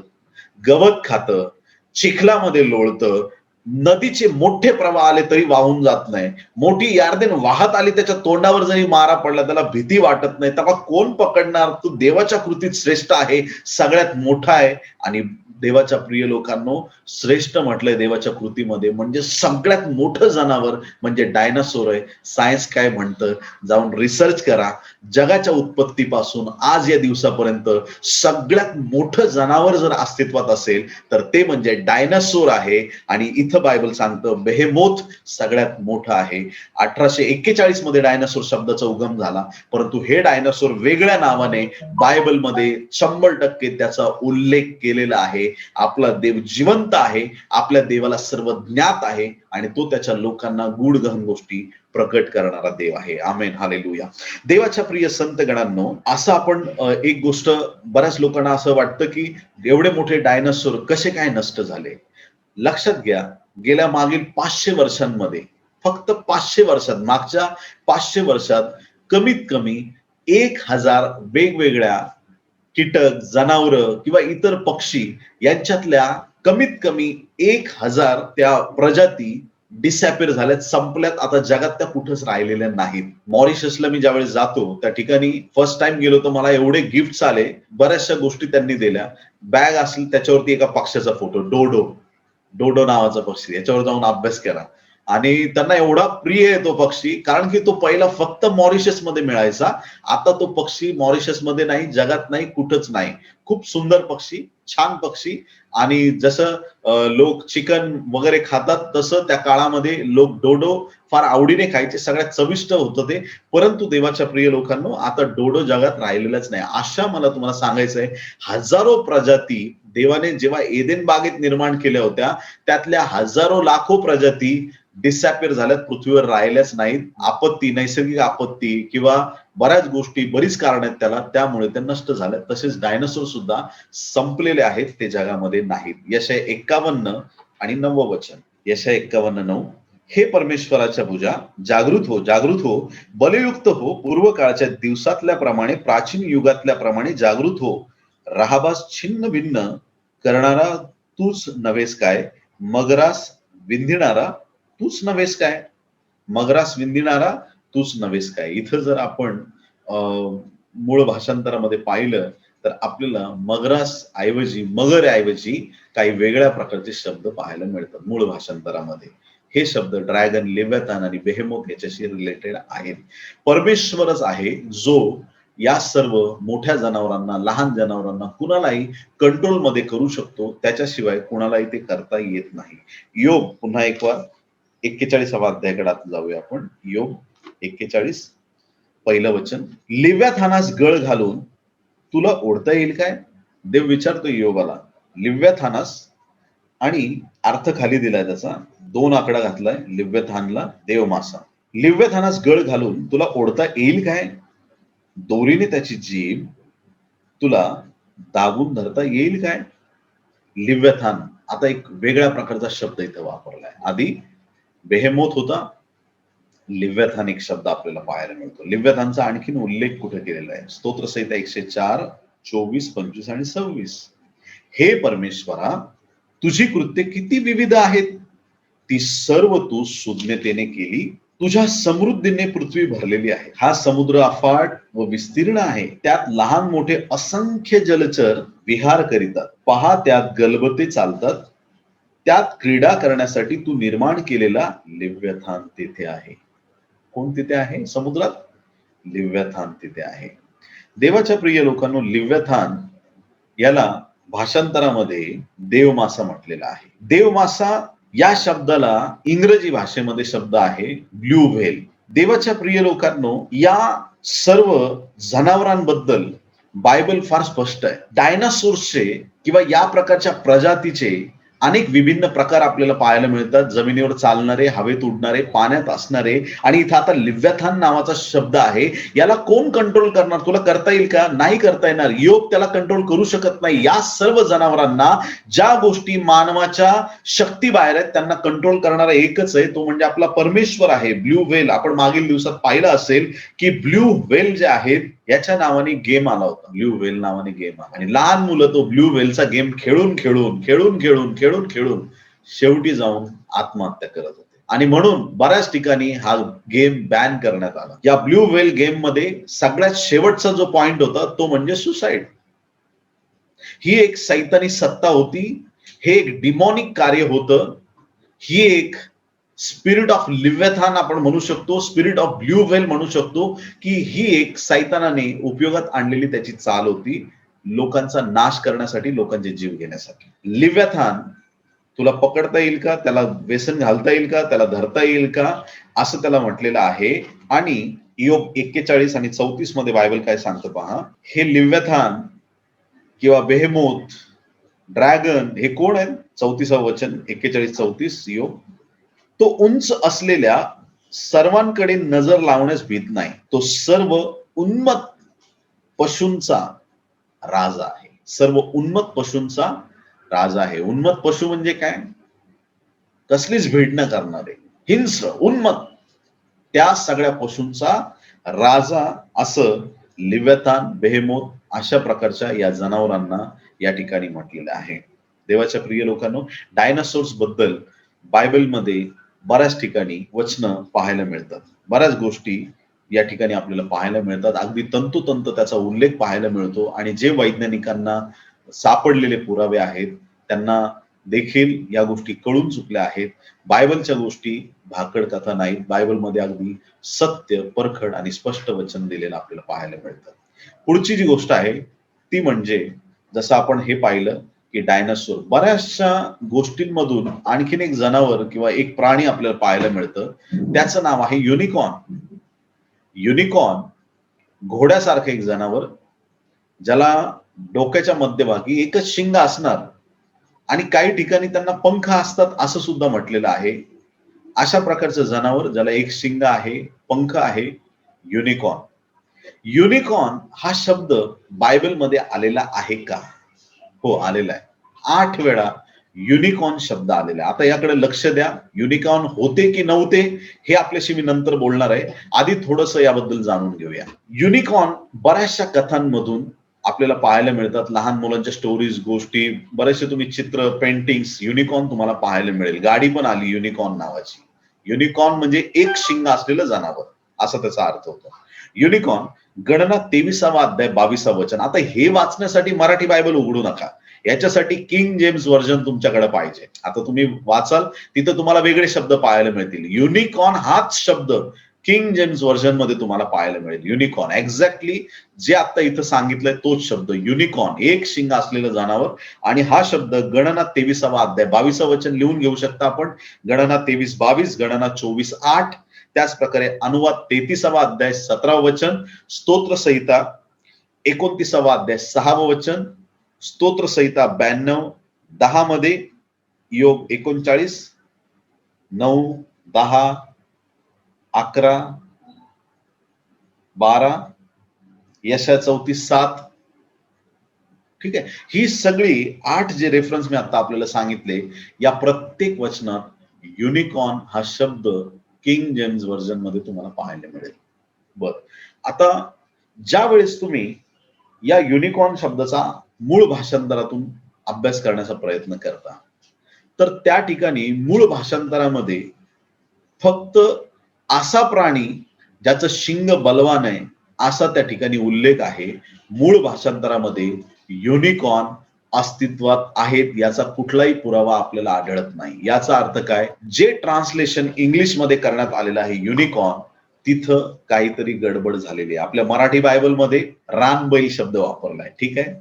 गवत खातं, चिखलामध्ये लोळतं, नदीचे मोठे प्रवाह आले तरी वाहून जात नाही, मोठी यार्देन वाहत आली त्याच्या तोंडावर जरी मारा पडला त्याला भीती वाटत नाही. त्याला कोण पकडणार? तो देवाच्या कृतीत श्रेष्ठ आहे, सगळ्यात मोठा आहे. आणि देवाच्या प्रिय लोकांनो, श्रेष्ठ म्हटलंय देवाच्या कृतीमध्ये म्हणजे सगळ्यात मोठं जनावर म्हणजे डायनासोर आहे. सायन्स काय म्हणतं जाऊन रिसर्च करा. जगाच्या उत्पत्तीपासून आज या दिवसापर्यंत सगळ्यात मोठं जनावर जर अस्तित्वात असेल तर ते म्हणजे डायनासोर आहे. आणि इथं बायबल सांगतं बेहेमोथ सगळ्यात मोठा आहे. 1841 मध्ये डायनासोर शब्दाचा उगम झाला, परंतु हे डायनासोर वेगळ्या नावाने बायबलमध्ये 100% त्याचा उल्लेख केलेला आहे. आपला देव जिवंत आहे, आपल्या देवाला सर्व ज्ञात आहे आणि तो त्याच्या लोकांना गूढ गहन गोष्टी प्रकट करणारा देव आहे. आमेन, हालेलुया. देवाच्या प्रिय संत गणांनो, असं आपण एक गोष्ट बऱ्याच लोकांना असं वाटतं की एवढे मोठे डायनासोर कसे काय नष्ट झाले. लक्षात घ्या, गेल्या मागील 500 वर्षांमध्ये, फक्त 500 वर्षात, मागच्या 500 वर्षात कमीत कमी 1000 वेगवेगळ्या कीटक, जनावर किंवा इतर पक्षी यांच्यातल्या कमीत कमी 1000 त्या प्रजाती डिसअपिअर झाल्यात, संपल्यात. आता जगात त्या कुठंच राहिलेल्या नाहीत. मॉरिशसला मी ज्यावेळेस जातो त्या ठिकाणी फर्स्ट टाइम गेलो तर मला एवढे गिफ्ट्स आले, बऱ्याचशा गोष्टी त्यांनी दिल्या. बॅग असली त्याच्यावरती एका पक्ष्याचा फोटो, डोडो, डोडो नावाचा पक्षी, याच्यावर जाऊन अभ्यास केला. आणि त्यांना एवढा प्रिय आहे तो पक्षी, कारण की तो पहिला फक्त मॉरिशस मध्ये मिळायचा. आता तो पक्षी मॉरिशस मध्ये नाही, जगात नाही, कुठंच नाही. खूप सुंदर पक्षी, छान पक्षी. आणि जसं लोक चिकन वगैरे खातात तसं त्या काळामध्ये लोक डोडो फार आवडीने खायचे, सगळ्यात चविष्ट होतं ते. परंतु देवाच्या प्रिय लोकांनो, आता डोडो जगात राहिलेलाच नाही. अशा मला तुम्हाला सांगायचं आहे, हजारो प्रजाती देवाने जेव्हा एदेन बागेत निर्माण केल्या होत्या त्यातल्या हजारो लाखो प्रजाती डिसअपिअर झाल्यात, पृथ्वीवर राहिल्याच नाहीत. आपत्ती, नैसर्गिक आपत्ती किंवा बऱ्याच गोष्टी, बरीच कारण आहेत त्याला, त्यामुळे ते नष्ट झाल्यात. तसेच डायनासोर सुद्धा संपलेले आहेत, ते जगामध्ये नाहीत. यशाया 51 आणि 9 वचन. यशाया 51:9. हे परमेश्वराच्या भुजा, जागृत हो, जागृत हो, बलयुक्त हो, पूर्व काळच्या दिवसातल्या प्रमाणे, प्राचीन युगातल्या प्रमाणे जागृत हो. राहाबास छिन्न भिन्न करणारा तूच नव्हेस काय, मगरास विंधिणारा तूच नव्हेस काय, मगरास विंधिणारा तूच नव्हेस काय. इथं जर आपण मूळ भाषांतरामध्ये पाहिलं तर आपल्याला मगरास ऐवजी, मगर ऐवजी काही वेगळ्या प्रकारचे शब्द पाहायला मिळतात मूळ भाषांतरामध्ये. हे शब्द ड्रॅगन, लेव्याथान आणि बेहेमोथ याच्याशी रिलेटेड आहेत. परमेश्वरच आहे जो या सर्व मोठ्या जनावरांना, लहान जनावरांना कुणालाही कंट्रोल मध्ये करू शकतो, त्याच्याशिवाय कुणालाही ते करता येत नाही. योग पुन्हा एक वार 41वा अध्यायाकडे आता जाऊया आपण. योग 41 पहिलं वचन. लेव्याथानास गळ घालून तुला ओढता येईल काय, देव विचारतो योबाला, लिव्याथानास, आणि अर्थ खाली दिलाय त्याचा, 2 आकडा घातलाय लिव्याथानला, देव मासा. लिव्याथानास गळ घालून तुला ओढता येईल काय? दोरीने त्याची जीभ तुला दाबून धरता येईल काय? लिव्याथान, आता एक वेगळ्या प्रकारचा शब्द इथे वापरलाय. आधी बेहेमोथ होता, लिव्याथान एक शब्द आपल्याला पाहायला मिळतो. लिव्याथानचा आणखीन उल्लेख कुठे केलेला आहे? स्तोत्रसंहिता 104, 24, 25 आणि 26. हे परमेश्वरा, तुझी कृत्य किती विविध आहेत, ती सर्व तू सुज्ञतेने केली. तुझ्या समृद्धीने पृथ्वी भरलेली आहे. हा समुद्र अफाट व विस्तीर्ण आहे. त्यात लहान मोठे असंख्य जलचर विहार करीतात. पहा, त्यात गलबते चालतात. त्यात क्रीडा करण्यासाठी तू निर्माण केलेला लिव्याथान तेथे आहे. कोण तिथे आहे? समुद्रात लिव्याथान तिथे आहे. देवाच्या प्रिय लोकांनो, लिव्याथान याला भाषांतरामध्ये देवमासा म्हटलेला आहे. देवमासा या शब्दाला इंग्रजी भाषेमध्ये शब्द आहे ब्ल्यू व्हेल. देवाच्या प्रिय लोकांनो, या सर्व जनावरांबद्दल बायबल फार स्पष्ट आहे. डायनासोर्सचे किंवा या प्रकारच्या प्रजातीचे अनेक विभिन्न प्रकार आपल्याला पाहायला मिळतात. जमिनीवर चालणारे, हवेत उडणारे, पाण्यात असणारे, आणि इथं आता लिव्याथान नावाचा शब्द आहे. याला कोण कंट्रोल करणार? तुला करता येईल का? नाही करता येणार. योग त्याला कंट्रोल करू शकत नाही. या सर्व जनावरांना, ज्या गोष्टी मानवाच्या शक्तीबाहेर आहेत, त्यांना कंट्रोल करणारा एकच आहे, तो म्हणजे आपला परमेश्वर आहे. ब्ल्यू व्हेल, आपण मागील दिवसात पाहिलं असेल की ब्ल्यू व्हेल जे आहेत याच्या नावाने गेम आला होता. ब्ल्यू व्हेल नावाने गेम आला, आणि लहान मुलं तो ब्ल्यू व्हेलचा गेम खेळून खेळून खेळून खेळून खेळून खेळून शेवटी जाऊन आत्महत्या करत होते. आणि म्हणून बऱ्याच ठिकाणी हा गेम बॅन करण्यात आला. या ब्ल्यू व्हेल गेम मध्ये सगळ्यात शेवटचा जो पॉइंट होता तो म्हणजे सुसाईड. ही एक सैतानी सत्ता होती, हे एक डिमॉनिक कार्य होतं. ही एक स्पिरिट ऑफ लिव्याथान आपण म्हणू शकतो, स्पिरिट ऑफ ब्ल्यू व्हेल म्हणू शकतो, की ही एक सैतानाने उपयोगात आणलेली त्याची चाल होती, लोकांचा नाश करण्यासाठी, लोकांचे जीव घेण्यासाठी. लिव्याथान तुला पकडता येईल का? त्याला व्यसन घालता येईल का? त्याला धरता येईल का? असं त्याला म्हटलेलं आहे. आणि योग 41 आणि 34 मध्ये बायबल काय सांगतं पहा. हे लिव्याथान किंवा बेहेमोथ, ड्रॅगन, हे कोण आहेत? 34व वचन, 41-34 योग. तो उंच असलेल्या सर्वांकडे नजर लावण्यास भीत नाही. तो सर्व उन्मत्त पशूंचा राजा आहे. सर्व उन्मत्त पशूंचा राजा आहे. उन्मत्त पशु म्हणजे काय? कसलीच भीड न करणारे, हिंस्र, उन्मत्त, त्या सगळ्या पशूंचा राजा असं लिव्याथान, बेहेमोथ अशा प्रकारच्या या जनावरांना या ठिकाणी म्हटलेलं आहे. देवाच्या प्रिय लोकांनो, डायनासोर्स बद्दल बायबलमध्ये बऱ्याच ठिकाणी वचनं पाहायला मिळतात. बऱ्याच गोष्टी या ठिकाणी आपल्याला पाहायला मिळतात. अगदी तंतोतंत त्याचा उल्लेख पाहायला मिळतो, आणि जे वैज्ञानिकांना सापडलेले पुरावे आहेत त्यांना देखील या गोष्टी कळून चुकल्या आहेत. बायबलच्या गोष्टी भाकड कथा नाहीत. बायबलमध्ये अगदी सत्य, परखड आणि स्पष्ट वचन दिलेलं आपल्याला पाहायला मिळतं. पुढची जी गोष्ट आहे ती म्हणजे, जसं आपण हे पाहिलं की डायनासोर, बऱ्याचशा गोष्टींमधून आणखीन एक जनावर किंवा एक प्राणी आपल्याला पाहायला मिळतं. त्याचं नाव आहे युनिकॉर्न. युनिकॉर्न घोड्यासारखं एक जनावर, ज्याला डोक्याच्या मध्यभागी एकच शिंग असणार आणि काही ठिकाणी त्यांना पंख असतात असं सुद्धा म्हटलेलं आहे. अशा प्रकारचं जनावर ज्याला एक शिंग आहे, पंख आहे, युनिकॉर्न. युनिकॉर्न हा शब्द बायबलमध्ये आलेला आहे का? हो, आलेला आहे. 8 वेळा युनिकॉर्न शब्द आलेला आहे. आता याकडे लक्ष द्या. युनिकॉर्न होते की नव्हते हे आपल्याशी मी नंतर बोलणार आहे. आधी थोडंसं याबद्दल जाणून घेऊया. युनिकॉर्न बऱ्याचशा कथांमधून आपल्याला पाहायला मिळतात. लहान मुलांच्या स्टोरीज, गोष्टी, बरेचसे तुम्ही चित्र, पेंटिंग्स, युनिकॉर्न तुम्हाला पाहायला मिळेल. गाडी पण आली युनिकॉर्न नावाची. युनिकॉर्न म्हणजे एक शिंग असलेलं जनावर असा त्याचा अर्थ होतो. युनिकॉर्न, गणना 23वा अध्याय 22वा वचन. आता हे वाचण्यासाठी मराठी बायबल उघडू नका. याच्यासाठी किंग जेम्स व्हर्जन तुमच्याकडे पाहिजे. आता तुम्ही वाचाल तिथं तुम्हाला वेगळे शब्द पाहायला मिळतील. युनिकॉर्न हाच शब्द किंग जेम्स व्हर्जन मध्ये तुम्हाला पाहायला मिळेल. युनिकॉर्न एक्झॅक्टली जे आता इथं सांगितलंय तोच शब्द युनिकॉर्न, एक शिंग असलेलं जनावर. आणि हा शब्द गणना 23वा अध्याय 22वा वचन लिहून घेऊ शकता आपण. गणना 23:22, गणना 24:8. त्याच प्रकारे अनुवाद 33वा अध्याय 17वा वचन, स्तोत्रसंहिता 29वा अध्याय 6वा वचन, स्तोत्र संहिता 92, 10 मध्ये, योग 39, 9, 10, 11, 12, यशया 34, 7. ठीक आहे. ही सगळी 8 जे रेफरन्स मी आता आपल्याला सांगितले, या प्रत्येक वचनात युनिकॉर्न हा शब्द किंग जेम्स व्हर्जन मध्ये तुम्हाला पाहायला मिळेल. बरं, आता ज्या वेळेस तुम्ही या युनिकॉर्न शब्दाचा मूळ भाषांतरातून अभ्यास करण्याचा प्रयत्न करता, तर त्या ठिकाणी मूळ भाषांतरामध्ये फक्त असा प्राणी ज्याचं शिंग बलवान आहे असा त्या ठिकाणी उल्लेख आहे. मूळ भाषांतरामध्ये युनिकॉर्न अस्तित्वात आहेत याचा कुठलाही पुरावा आपल्याला आढळत नाही. याचा अर्थ काय? जे ट्रान्सलेशन इंग्लिश मध्ये करण्यात आलेलं आहे युनिकॉर्न, तिथं काहीतरी गडबड झालेली आहे. आपल्या मराठी बायबलमध्ये रानबैल शब्द वापरलाय. ठीक आहे,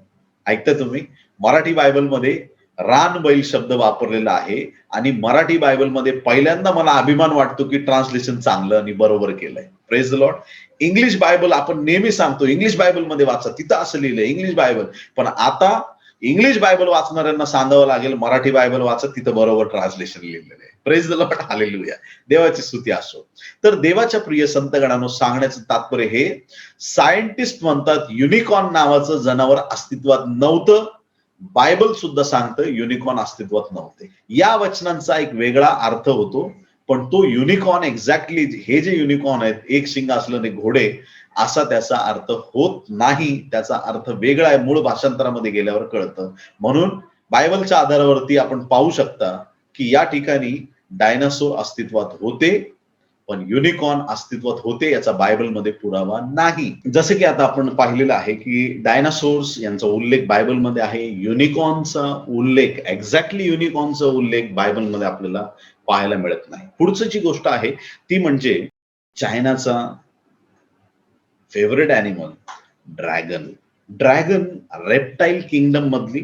ऐकता तुम्ही? मराठी बायबलमध्ये रानबैल शब्द वापरलेला आहे आणि मराठी बायबलमध्ये पहिल्यांदा मला अभिमान वाटतो की ट्रान्सलेशन चांगलं आणि बरोबर केलंय. Praise the Lord. English Bible आपण नेहमी सांगतो इंग्लिश बायबलमध्ये वाचा, तिथं असं लिहिलंय इंग्लिश बायबल, पण आता इंग्लिश बायबल वाचणाऱ्यांना सांगावं लागेल मराठी बायबल वाचा, तिथं बरोबर ट्रान्सलेशन लिहिलेलं आहे. प्रेज द लॉर्ड, हालेलुया, देवाची स्तुती असो. तर देवाच्या प्रिय संतगणांनो, सांगण्याचं तात्पर्य हे, सायंटिस्ट म्हणतात युनिकॉर्न नावाचं जनावर अस्तित्वात नव्हतं. बायबल सुद्धा सांगतं युनिकॉर्न अस्तित्वात नव्हते. या वचनांचा एक वेगळा अर्थ होतो, पण तो युनिकॉर्न एक्झॅक्टली हे जे युनिकॉर्न आहेत, एक शिंग असल्याने घोडे, असा त्याचा अर्थ होत नाही. त्याचा अर्थ वेगळा आहे, मूळ भाषांतरामध्ये गेल्यावर कळतं. म्हणून बायबलच्या आधारावरती आपण पाहू शकता की या ठिकाणी डायनासोर अस्तित्वात होते, पण युनिकॉर्न अस्तित्वात होते याचा बायबलमध्ये पुरावा नाही. जसं की आता आपण पाहिलेलं आहे की डायनासोर्स यांचा उल्लेख बायबलमध्ये आहे, युनिकॉर्नचा उल्लेख, एक्झॅक्टली युनिकॉर्नचा उल्लेख बायबलमध्ये आपल्याला पाहायला मिळत नाही. पुढची जी गोष्ट आहे ती म्हणजे चायनाचा favourite animal dragon. Dragon reptile kingdom मधली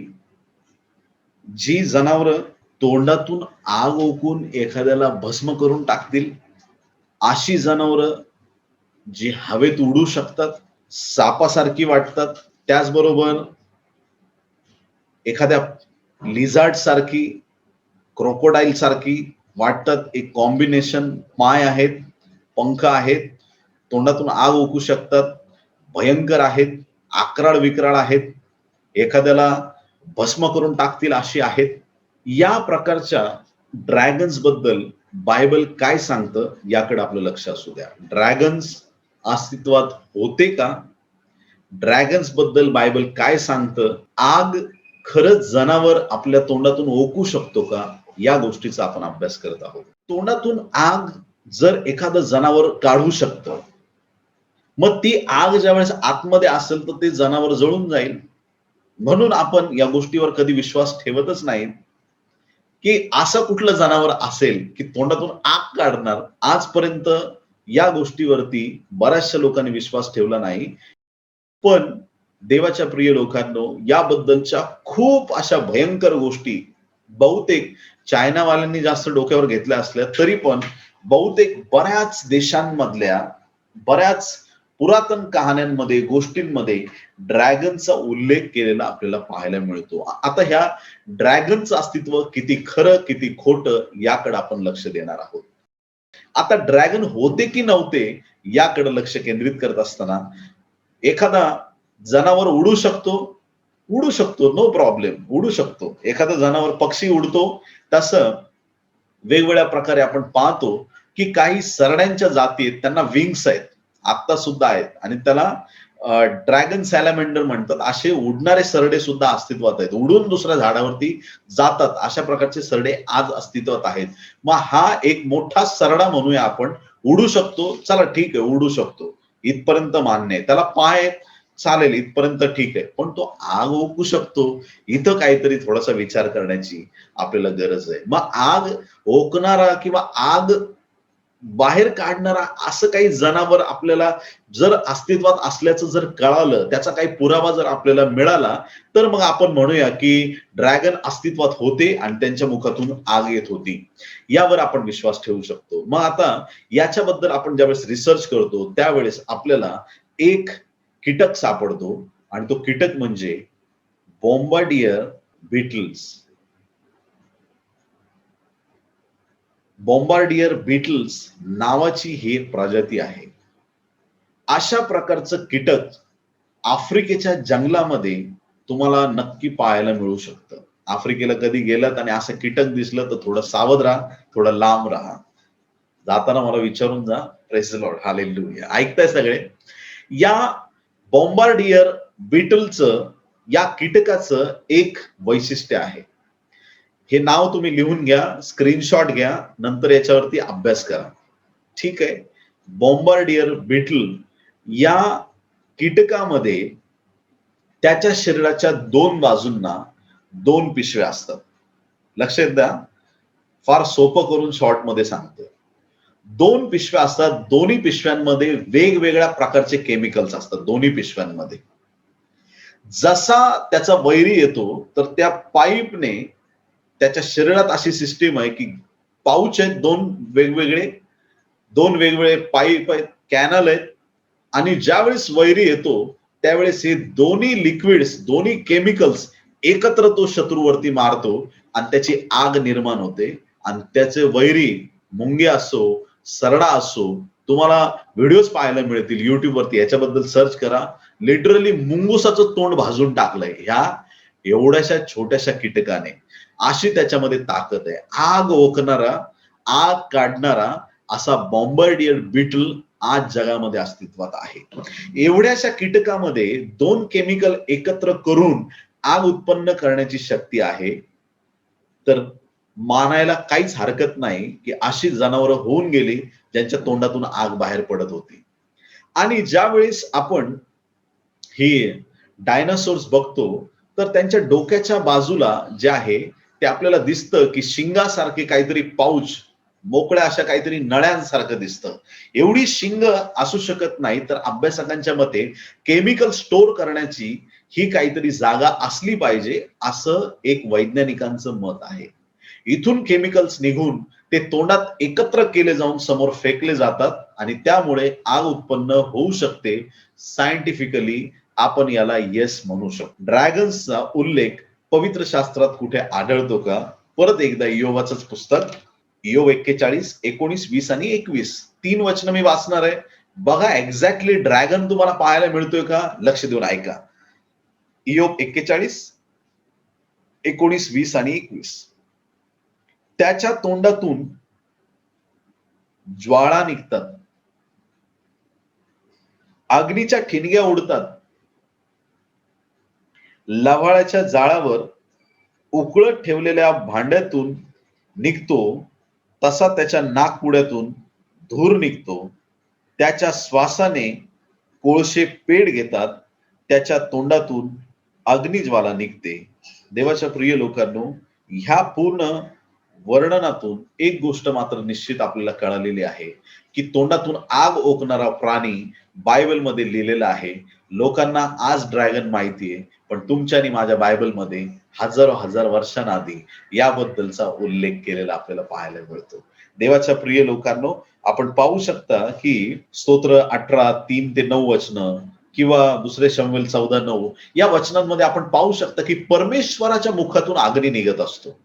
जी जनावरं तोंडातून आग ओकून एखाद्याला भस्म करून टाकतील, अशी जनावरं जी हवेत उडू शकतात, सापासारखी वाटतात, त्याचबरोबर एखाद्या लिझार्ड सारखी, क्रोकोडाईल सारखी वाटतात. एक कॉम्बिनेशन, पाय आहेत, पंख आहेत, तोंडातून आग ओकू शकतात, भयंकर आहेत, आकराळ विक्राळ आहेत, एखाद्याला भस्म करून टाकतील अशी आहेत. या प्रकारच्या ड्रॅगन्स बद्दल बायबल काय सांगतं याकडे आपलं लक्ष असू द्या. ड्रॅगन्स अस्तित्वात होते का? ड्रॅगन्स बद्दल बायबल काय सांगतं? आग खरंच जनावर आपल्या तोंडातून ओकू शकतो का? या गोष्टीचा आपण अभ्यास करत आहोत. तोंडातून आग जर एखादं जनावर काढू शकतं, मग ती आग ज्यावेळेस आतमध्ये असेल तर ते जनावर जळून जाईल. म्हणून आपण या गोष्टीवर कधी विश्वास ठेवतच नाही की असं कुठलं जनावर असेल की तोंडातून आग काढणार. आजपर्यंत या गोष्टीवरती बऱ्याचशा लोकांनी विश्वास ठेवला नाही. पण देवाच्या प्रिय लोकांनो, याबद्दलच्या खूप अशा भयंकर गोष्टी बहुतेक चायनावाल्यांनी जास्त डोक्यावर घेतल्या असल्या तरी पण बहुतेक बऱ्याच देशांमधल्या बऱ्याच पुरातन कहाण्यांमध्ये, गोष्टींमध्ये ड्रॅगनचा उल्लेख केलेला आपल्याला पाहायला मिळतो. आता ह्या ड्रॅगनचं अस्तित्व किती खरं किती खोटं याकडे आपण लक्ष देणार आहोत. आता ड्रॅगन होते की नव्हते याकडे लक्ष केंद्रित करत असताना, एखादा जनावर उडू शकतो, उडू शकतो, नो प्रॉब्लेम, उडू शकतो. एखादा जनावर पक्षी उडतो, तसं वेगवेगळ्या प्रकारे आपण पाहतो की काही सरड्यांच्या जाती आहेत, त्यांना विंग्स आहेत, आता सुद्धा आहेत, आणि त्याला ड्रॅगन सॅलॅमेंडर म्हणतात. असे उडणारे सरडे सुद्धा अस्तित्वात आहेत, उडून दुसऱ्या झाडावरती जातात. अशा प्रकारचे सरडे आज अस्तित्वात आहेत. मग हा एक मोठा सरडा म्हणूया आपण, उडू शकतो, चला ठीक आहे, उडू शकतो, इथपर्यंत मान्य आहे. त्याला पाय चालेल, इथपर्यंत ठीक आहे. पण तो आग ओकू शकतो, इथं काहीतरी थोडासा विचार करण्याची आपल्याला गरज आहे. मग आग ओकणारा किंवा आग बाहेर काढणारा असं काही जनावर आपल्याला जर अस्तित्वात असल्याचं जर कळालं, त्याचा काही पुरावा जर आपल्याला मिळाला, तर मग आपण म्हणूया की ड्रॅगन अस्तित्वात होते आणि त्यांच्या मुखातून आग येत होती. यावर आपण विश्वास ठेवू शकतो. मग आता याच्याबद्दल आपण ज्यावेळेस रिसर्च करतो त्यावेळेस आपल्याला एक कीटक सापडतो, आणि तो कीटक म्हणजे बॉम्बार्डियर बीटल्स. बॉम्बार्डियर बीटल्स नावाची ही एक प्रजाती आहे. अशा प्रकारचं कीटक आफ्रिकेच्या जंगलामध्ये तुम्हाला नक्की पाहायला मिळू शकतं. आफ्रिकेला कधी गेलात आणि असं कीटक दिसलं तर थोडं सावध राहा, थोडं लांब राहा. जाताना मला विचारून जा. Praise the Lord, hallelujah. ऐकताय सगळे? या बॉम्बार्डियर बीटलचं, या कीटकाचं एक वैशिष्ट्य आहे. हे नाव तुम्ही लिहून घ्या, स्क्रीनशॉट घ्या, नंतर याच्यावरती अभ्यास करा. ठीक आहे? बॉम्बार्डियर बीटल या कीटकामध्ये त्याच्या शरीराच्या दोन बाजूंना दोन पिशव्या असतात. लक्षात द्या, फार सोपं करून शॉर्ट मध्ये सांगतो. दोन पिशव्या असतात, दोन्ही पिशव्यांमध्ये वेगवेगळ्या प्रकारचे केमिकल्स असतात. दोन्ही पिशव्यांमध्ये जसा त्याचा वैरी येतो तर त्या पाईपने, त्याच्या शरीरात अशी सिस्टीम आहे की पाऊच आहेत, दोन वेगवेगळे पाईप आहेत, कॅनल आहेत, आणि ज्यावेळेस वैरी येतो त्यावेळेस हे दोन्ही लिक्विड्स, दोन्ही केमिकल्स एकत्र तो शत्रूवरती मारतो आणि त्याची आग निर्माण होते. आणि त्याचे वैरी मुंग्या असो, सरडा असो, तुम्हाला व्हिडिओज पाहायला मिळतील युट्यूब वरती, याच्याबद्दल सर्च करा. लिटरली मुंगुसाचं तोंड भाजून टाकलंय ह्या एवढ्याशा छोट्याशा कीटकाने. अशी त्याच्यामध्ये ताकद आहे. आग ओकणारा, आग काढणारा असा बॉम्बार्डियर बीटल आज जगामध्ये अस्तित्वात आहे. एवढ्याशा कीटकामध्ये दोन केमिकल एकत्र करून आग उत्पन्न करण्याची शक्ती आहे. तर मानायला काहीच हरकत नाही की अशी जनावरं होऊन गेली ज्यांच्या तोंडातून आग बाहेर पडत होती. आणि ज्यावेळेस आपण ही डायनासोर्स बघतो तर त्यांच्या डोक्याच्या बाजूला जे आहे ते आपल्याला दिसतं की शिंगासारखे काहीतरी पाऊच, मोकळ्या अशा काहीतरी नळ्यांसारखं दिसतं. एवढी शिंग असू शकत नाही, तर अभ्यासकांच्या मते केमिकल स्टोअर करण्याची ही काहीतरी जागा असली पाहिजे, असं एक वैज्ञानिकांचं मत आहे. इथून केमिकल्स निघून ते तोंडात एकत्र केले जाऊन समोर फेकले जातात आणि त्यामुळे आग उत्पन्न होऊ शकते. सायंटिफिकली आपण याला येस म्हणू शकतो. ड्रॅगन्सचा उल्लेख पवित्र शास्त्रात कुठे आढळतो का? परत एकदा इयोबाचंच पुस्तक, इयोब 41, 19, 20 आणि 21, 3 वचनं मी वाचणार आहे. बघा एक्झॅक्टली ड्रॅगन तुम्हाला पाहायला मिळतोय का? लक्ष देऊन ऐका. इयोब 41, 19, 20 आणि 21. त्याच्या तोंडातून ज्वाळा निघतात, अग्नीच्या ठिणग्या उडतात, लव्हाळ्याच्या जाळावर उकळत ठेवलेल्या भांड्यातून निघतो तसा त्याच्या नाकपुड्यातून धूर निघतो. त्याच्या श्वासाने कोळशे पेट घेतात, त्याच्या तोंडातून अग्निज्वाला निघते. देवाच्या प्रिय लोकांनो, ह्या पूर्ण वर्णनातून एक गोष्ट मात्र निश्चित आपल्याला कळालेली आहे की तोंडातून आग ओकणारा प्राणी बायबलमध्ये लिहिलेला आहे. लोकांना आज ड्रॅगन माहितीये, पण तुमच्या आणि माझ्या बायबलमध्ये हजारो हजार वर्षांआधी याबद्दलचा उल्लेख केलेला आपल्याला पाहायला मिळतो. देवाच्या प्रिय लोकांनो, आपण पाहू शकता की स्तोत्र 18, 3 ते 9 वचनं किंवा दुसरे शमूएल 14:9 या वचनांमध्ये आपण पाहू शकता की परमेश्वराच्या मुखातून अग्नी निघत असतो.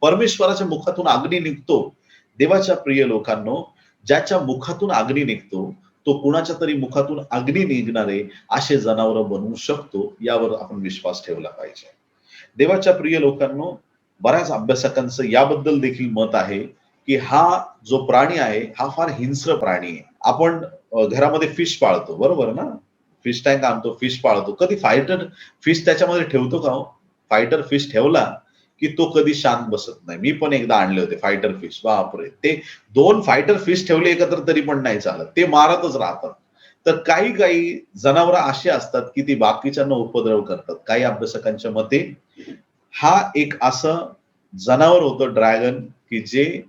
परमेश्वराच्या मुखातून अग्नी निघतो. देवाच्या प्रिय लोकांनो, ज्याच्या मुखातून अग्नी निघतो तो कुणाच्या तरी मुखातून अग्नी निघणारे असे जनावर बनवू शकतो, यावर आपण विश्वास ठेवला पाहिजे. देवाच्या प्रिय लोकांनो, बऱ्याच अभ्यासकांचं याबद्दल देखील मत आहे की हा जो प्राणी आहे हा फार हिंस्र प्राणी आहे. आपण घरामध्ये फिश पाळतो, बरोबर ना? फिश टँक आणतो, फिश पाळतो. कधी फायटर फिश त्याच्यामध्ये ठेवतो का हो? फायटर फिश ठेवला की तो कधी शांत बसत नाही. मी पण एकदा आणले होते फायटर फिश. बापरे, ते 2 फायटर फिश ठेवले एकत्र तरी पण नाही चालत, ते मारतच राहतात. तर काही काही जनावर अशी असतात की ती बाकीच्यांना उपद्रव करतात. काही अभ्यासकांच्या मते हा एक असं जनावर होतं ड्रॅगन की जे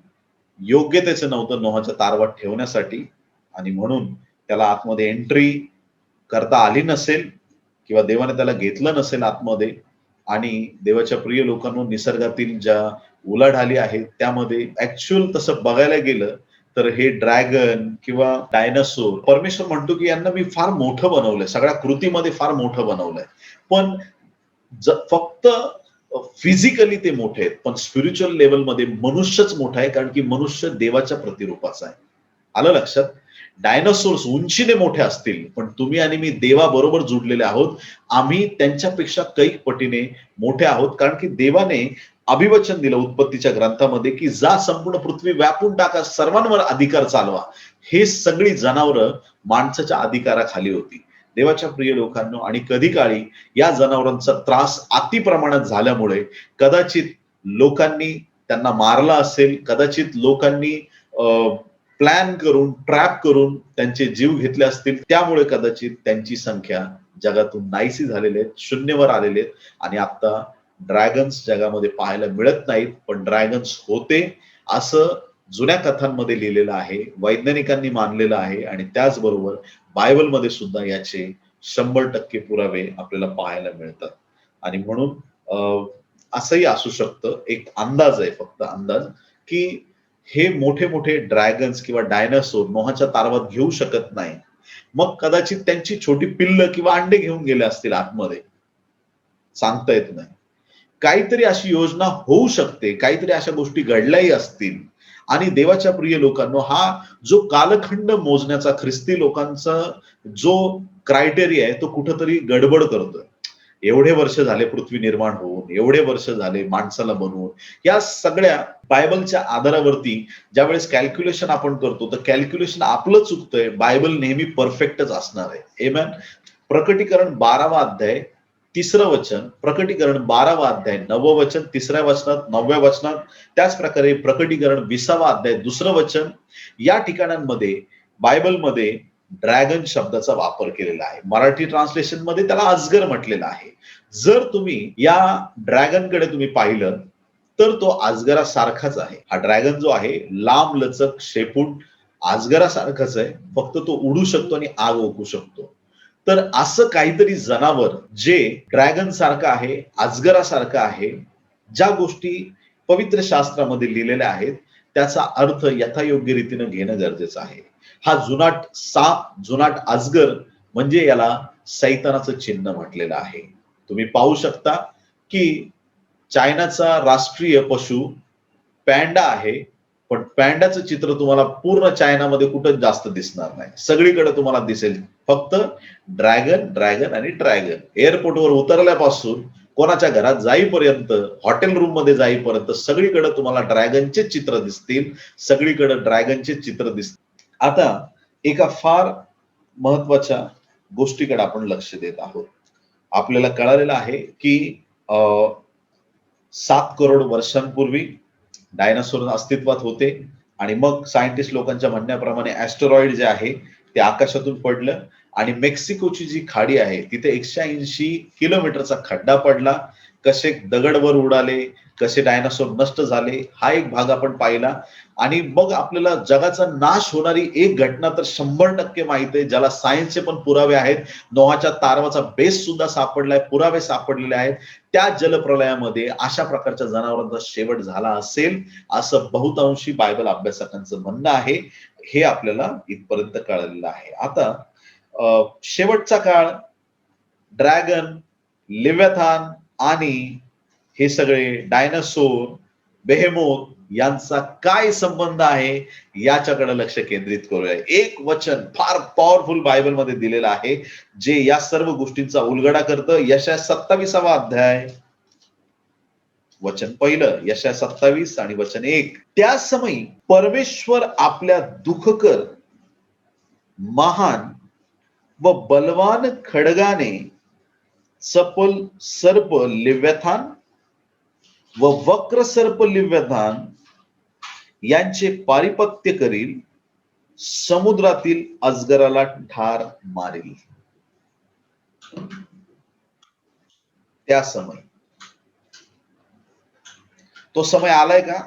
योग्यतेचं नव्हतं नोहाच्या तारवात ठेवण्यासाठी, आणि म्हणून त्याला आतमध्ये एंट्री करता आली नसेल किंवा देवाने त्याला घेतलं नसेल आतमध्ये. आणि देवाच्या प्रिय लोकांनो, निसर्गातील ज्या उलाढाली आहेत त्यामध्ये ऍक्च्युअल तसं बघायला गेलं तर हे ड्रॅगन किंवा डायनासोर, परमेश्वर म्हणतो की यांना मी फार मोठं बनवलंय, सगळ्या कृतीमध्ये फार मोठं बनवलंय. पण फक्त फिजिकली ते मोठे आहेत, पण स्पिरिच्युअल लेवलमध्ये मनुष्यच मोठा आहे, कारण की मनुष्य देवाच्या प्रतिरूपाचा आहे. आलं लक्षात? डायनासोर्स उंचीने मोठे असतील, पण तुम्ही आणि मी देवाबरोबर जुडलेले आहोत. आम्ही त्यांच्यापेक्षा कैक पटीने मोठे आहोत, कारण की देवाने अभिवचन दिलं उत्पत्तीच्या ग्रंथामध्ये, की जा संपूर्ण पृथ्वी व्यापून टाका, सर्वांवर अधिकार चालवा. हे सगळी जनावरं माणसाच्या अधिकाराखाली होती. देवाच्या प्रिय लोकांनो, आणि कधी काळी या जनावरांचा त्रास अति प्रमाणात झाल्यामुळे कदाचित लोकांनी त्यांना मारला असेल, कदाचित लोकांनी प्लॅन करून, ट्रॅप करून त्यांचे जीव घेतले असतील. त्यामुळे कदाचित त्यांची संख्या जगातून नाहीशी झालेली आहेत, शून्यवर आलेले आहेत. आणि आता ड्रॅगन्स जगामध्ये पाहायला मिळत नाहीत, पण ड्रॅगन्स होते असं जुन्या कथांमध्ये लिहिलेलं आहे, वैज्ञानिकांनी मानलेलं आहे. आणि त्याचबरोबर बायबलमध्ये सुद्धा याचे 100% पुरावे आपल्याला पाहायला मिळतात. आणि म्हणून असंही असू शकतं, एक अंदाज आहे, फक्त अंदाज, की हे मोठे मोठे ड्रॅगन्स किंवा डायनासोर नोहाच्या तारवात घेऊ शकत नाही. मग कदाचित त्यांची छोटी पिल्ल किंवा अंडे घेऊन गेले असतील आतमध्ये, सांगता येत नाही. काहीतरी अशी योजना होऊ शकते, काहीतरी अशा गोष्टी घडल्याही असतील. आणि देवाच्या प्रिय लोकांनो, हा जो कालखंड मोजण्याचा ख्रिस्ती लोकांचा जो क्रायटेरिया आहे, तो कुठंतरी गडबड करतोय. एवढे वर्ष झाले पृथ्वी निर्माण होऊन, एवढे वर्ष झाले माणसाला बनवून, या सगळ्या बायबलच्या आधारावरती ज्यावेळेस कॅल्क्युलेशन आपण करतो, तर कॅल्क्युलेशन आपलं चुकतंय. बायबल नेहमी परफेक्टच असणार आहे. आमेन. प्रकटीकरण 12वा अध्याय 3रं वचन, प्रकटीकरण 12वा अध्याय 9वं वचन, 3ऱ्या वचनात, 9व्या वचनात, त्याच प्रकारे प्रकटीकरण 20वा अध्याय 2रं वचन, या ठिकाणांमध्ये बायबलमध्ये ड्रॅगन शब्दाचा वापर केलेला आहे. मराठी ट्रान्सलेशन मध्ये त्याला अजगर म्हटलेलं आहे. जर तुम्ही या ड्रॅगनकडे तुम्ही पाहिलं, तर तो अजगरासारखाच आहे. हा ड्रॅगन जो आहे, लांब लचक शेपूट अजगरासारखाच आहे, फक्त तो उडू शकतो आणि आग ओकू शकतो. तर असं काहीतरी जनावर जे ड्रॅगन सारखं आहे, अजगरासारखं आहे, ज्या गोष्टी पवित्र शास्त्रामध्ये लिहिलेल्या आहेत, त्याचा अर्थ यथायोग्य रीतीनं घेणं गरजेचं आहे. हा जुनाट साप, जुनाट अजगर, म्हणजे याला सैतानाचं चिन्ह म्हटलेलं आहे. तुम्ही पाहू शकता की चायनाचा राष्ट्रीय पशु पॅन्डा आहे, पण पॅन्डाचं चित्र तुम्हाला पूर्ण चायनामध्ये कुठं जास्त दिसणार नाही. सगळीकडे तुम्हाला दिसेल फक्त ड्रॅगन, ड्रॅगन आणि ड्रॅगन. एअरपोर्टवर उतरल्यापासून कोणाच्या घरात जाईपर्यंत, हॉटेल रूम मध्ये जाईपर्यंत सगळीकडे तुम्हाला ड्रॅगनचे चित्र दिसतील, सगळीकडे ड्रॅगनचे चित्र दिसतील. आता एका फार महत्वाच्या गोष्टीकडे आपण लक्ष देत आहोत. आपल्याला कळालेलं आहे की 7 करोड वर्षांपूर्वी डायनासोर अस्तित्वात होते, आणि मग सायंटिस्ट लोकांच्या म्हणण्याप्रमाणे ऍस्टेरॉइड जे आहे ते आकाशातून पडलं, आणि मेक्सिकोची जी खाडी आहे तिथे 180 किलोमीटरचा खड्डा पडला. कसे दगड वर उडाले, कसे डायनासोर नष्ट झाले, हा एक भाग आपण पाहिला. आणि मग आपल्याला जगाचा नाश होणारी एक घटना तर 100% माहिती आहे, ज्याला सायन्सचे पण पुरावे आहेत. नोहाच्या तारवाचा बेस सुद्धा सापडलाय, पुरावे सापडलेले आहेत. त्या जलप्रलयामध्ये अशा प्रकारच्या जनावरांचा शेवट झाला असेल, असं बहुतांशी बायबल अभ्यासकांचं म्हणणं आहे. हे आपल्याला इथपर्यंत कळलेलं आहे. आता शेवटचा काळ, ड्रॅगन, लिव्याथान आणि हे सगळे डायनासोर, बेहेमोथ यांचा काय संबंध आहे, याच्याकडे लक्ष केंद्रित करूया. एक वचन फार पॉवरफुल बायबलमध्ये दिलेलं आहे, जे या सर्व गोष्टींचा उलगडा करतं. यशाया 27वा अध्याय, वचन पहिलं, यशाया 27 आणि वचन 1. त्या समयी परमेश्वर आपल्या दुःखकर, महान व बलवान खडगाने चपल सर्प लिव्याथान व वक्र सर्प लिव्याथान यांचे पारिपत्य करील, समुद्रातील अजगराला ठार मारील. त्या समय, तो समय आलाय का?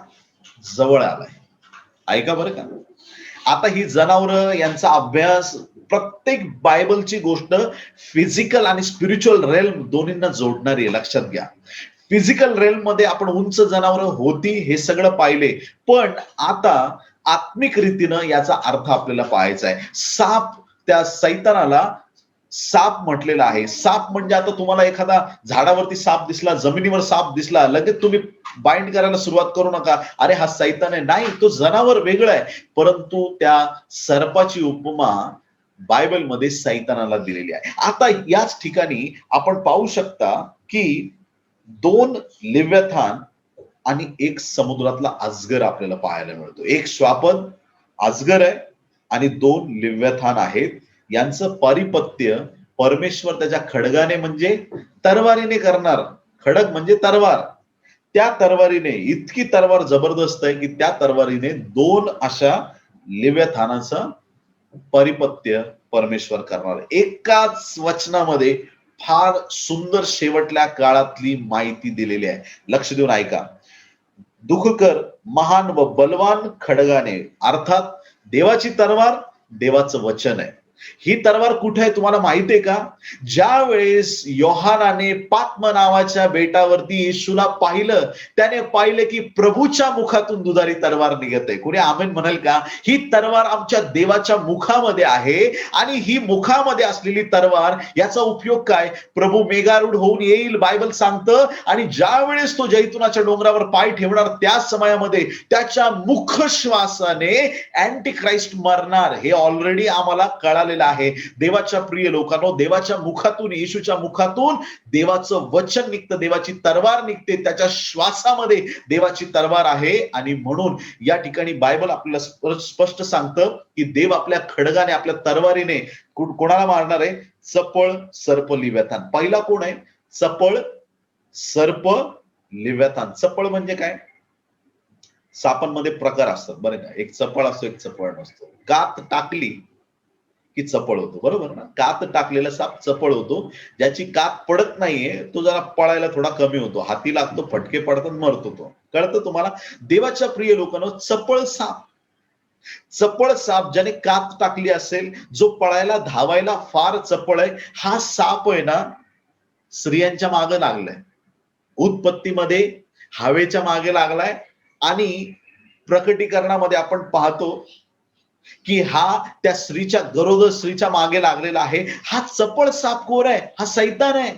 जवळ आलाय. ऐका बरं का. आता ही जनावरं यांचा अभ्यास, प्रत्येक बायबलची गोष्ट फिजिकल आणि स्पिरिच्युअल रेल्म दोन्हींना जोडणारी आहे, लक्षात घ्या. फिजिकल रेल्म मध्ये आपण उंच जनावरं होती हे सगळं पाहिले, पण आता आत्मिक रीतीनं याचा अर्थ आपल्याला पाहायचा आहे. साप त्या सैतानाला साप म्हटलेला आहे. साप म्हणजे आता तुम्हाला एखादा झाडावरती साप दिसला, जमिनीवर साप दिसला, लगेच तुम्ही बाइंड करायला सुरुवात करू नका. अरे हा सैतान आहे. नाही, तो जनावर वेगळं आहे. परंतु त्या सर्पाची उपमा बायबलमध्ये सैतानाला दिलेली आहे. आता याच ठिकाणी आपण पाहू शकता की 2 लेव्याथान आणि एक समुद्रातला अजगर आपल्याला पाहायला मिळतो. एक श्वापद अजगर आहे आणि 2 लेव्याथान आहेत. यांचं पारिपत्य परमेश्वर त्याच्या खड्गाने म्हणजे तरवारीने करणार. खडग म्हणजे तरवार. त्या तरवारीने, इतकी तरवार जबरदस्त आहे की त्या तरवारीने 2 अशा लेव्याथानाचं परिपत्य परमेश्वर करणार. एकाच वचनामध्ये फार सुंदर शेवटल्या काळातली माहिती दिलेली आहे. लक्ष देऊन ऐका. दुःखकर महान व बलवान खडगाने, अर्थात देवाची तरवार देवाचं वचन आहे. ही तरवार कुठे आहे तुम्हाला माहिती आहे का? ज्या वेळेस योहानाने पात्म नावाच्या बेटावरती येशूला पाहिलं, त्याने पाहिलं की प्रभूच्या मुखातून दुधारी तरवार निघत आहे. कोणी आमेन म्हणाल का? ही तरवार आमच्या देवाच्या मुखामध्ये आहे आणि ही मुखामध्ये असलेली तरवार याचा उपयोग काय? प्रभू मेघारूढ होऊन येईल बायबल सांगतं आणि ज्या वेळेस तो जैतुनाच्या डोंगरावर पाय ठेवणार त्या समयामध्ये त्याच्या मुख श्वासाने अँटी ख्राइस्ट मरणार. हे ऑलरेडी आम्हाला कळालेलं आहे. देवाच्या प्रिय लोकांनो, देवाच्या मुखातून, येशूच्या मुखातून देवाचं वचन निघतं, देवाची तरवार निघते. त्याच्या श्वासामध्ये देवाची तरवार आहे आणि म्हणून या ठिकाणी बायबल आपल्याला स्पष्ट सांगतं की देव आपल्या खडगाने, आपल्या तरवारीने कोणाला मारणार आहे? चपळ सर्प लिव्याथान. पहिला कोण आहे? चपळ सर्प लिव्याथान. चपळ म्हणजे काय? सापांमध्ये प्रकार असतात बरं का. एक चपळ असतो, एक चपळ नसतो. कात टाकली की चपळ होतो, बरोबर ना? कात टाकलेला साप चपळ होतो. ज्याची कात पडत नाहीये तो जरा पळायला थोडा कमी होतो. हाती लागतो, फटके पडतात, मरतो तो. कळतं तुम्हाला? देवाच्या प्रिय लोकांनो, चपळ साप ज्याने कात टाकली असेल, जो पळायला धावायला फार चपळ आहे, हा साप आहे ना स्त्रियांच्या मागे लागलाय. उत्पत्तीमध्ये हवेच्या मागे लागलाय आणि प्रकटीकरणामध्ये आपण पाहतो की हा त्या स्त्रीच्या गरोदर स्त्रीच्या मागे लागलेला आहे. हा चपळ साप कोण आहे? हा सैतान आहे.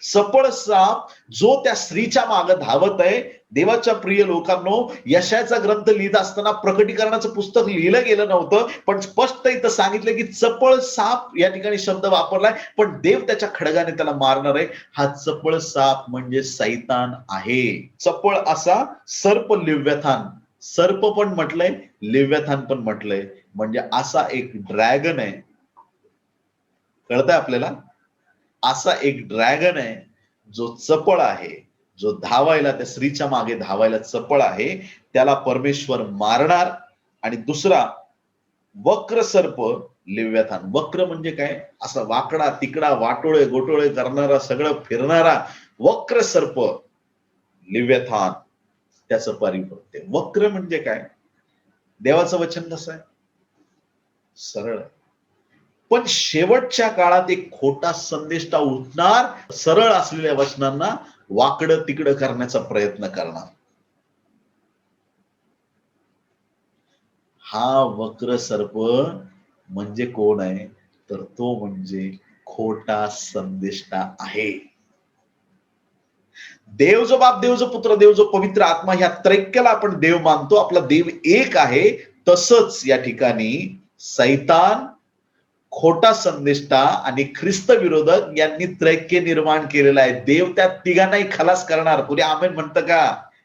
चपळ साप जो त्या स्त्रीच्या मागे धावत आहे. देवाच्या प्रिय लोकांनो, यशाचा ग्रंथ लिहित असताना प्रकटीकरणाचं पुस्तक लिहिलं गेलं नव्हतं, पण स्पष्ट इथं सांगितलं की चपळ साप या ठिकाणी शब्द वापरलाय, पण देव त्याच्या खडगाने त्याला मारणार आहे. हा चपळ साप म्हणजे सैतान आहे. चपळ असा सर्प लिव्याथान, सर्प पण म्हटलंय, लिव्याथान पण म्हटलंय, म्हणजे असा एक ड्रॅगन आहे. कळतंय आपल्याला? असा एक ड्रॅगन आहे जो चपळ आहे, जो धावायला, त्या स्त्रीच्या मागे धावायला चपळ आहे. त्याला परमेश्वर मारणार. आणि दुसरा वक्र सर्प लिव्याथान. वक्र म्हणजे काय? असा वाकडा तिकडा, वाटोळे गोटोळे करणारा, सगळं फिरणारा वक्र सर्प लिव्याथान, त्याचं परिपत्य. वक्र म्हणजे काय? देवाचं वचन कसं आहे? सरळ आहे. पण शेवटच्या काळात एक खोटा संदेष्टा उठणार, सरळ असलेल्या वचनांना वाकडं तिकडं करण्याचा प्रयत्न करणार. हा वक्र सर्प म्हणजे कोण आहे? तर तो म्हणजे खोटा संदेष्टा आहे. देव जो बाप, देव जो पुत्र, देव जो पवित्र आत्मा, ह्या त्रैक्याला आपण देव मानतो. आपला देव एक आहे. तसंच या ठिकाणी सैतान, खोटा संदेष्टा आणि ख्रिस्त विरोधक यांनी त्रैक्य निर्माण केलेला आहे. देव त्या तिघांनाही खलास करणार. कोणी आमेन म्हणतं का?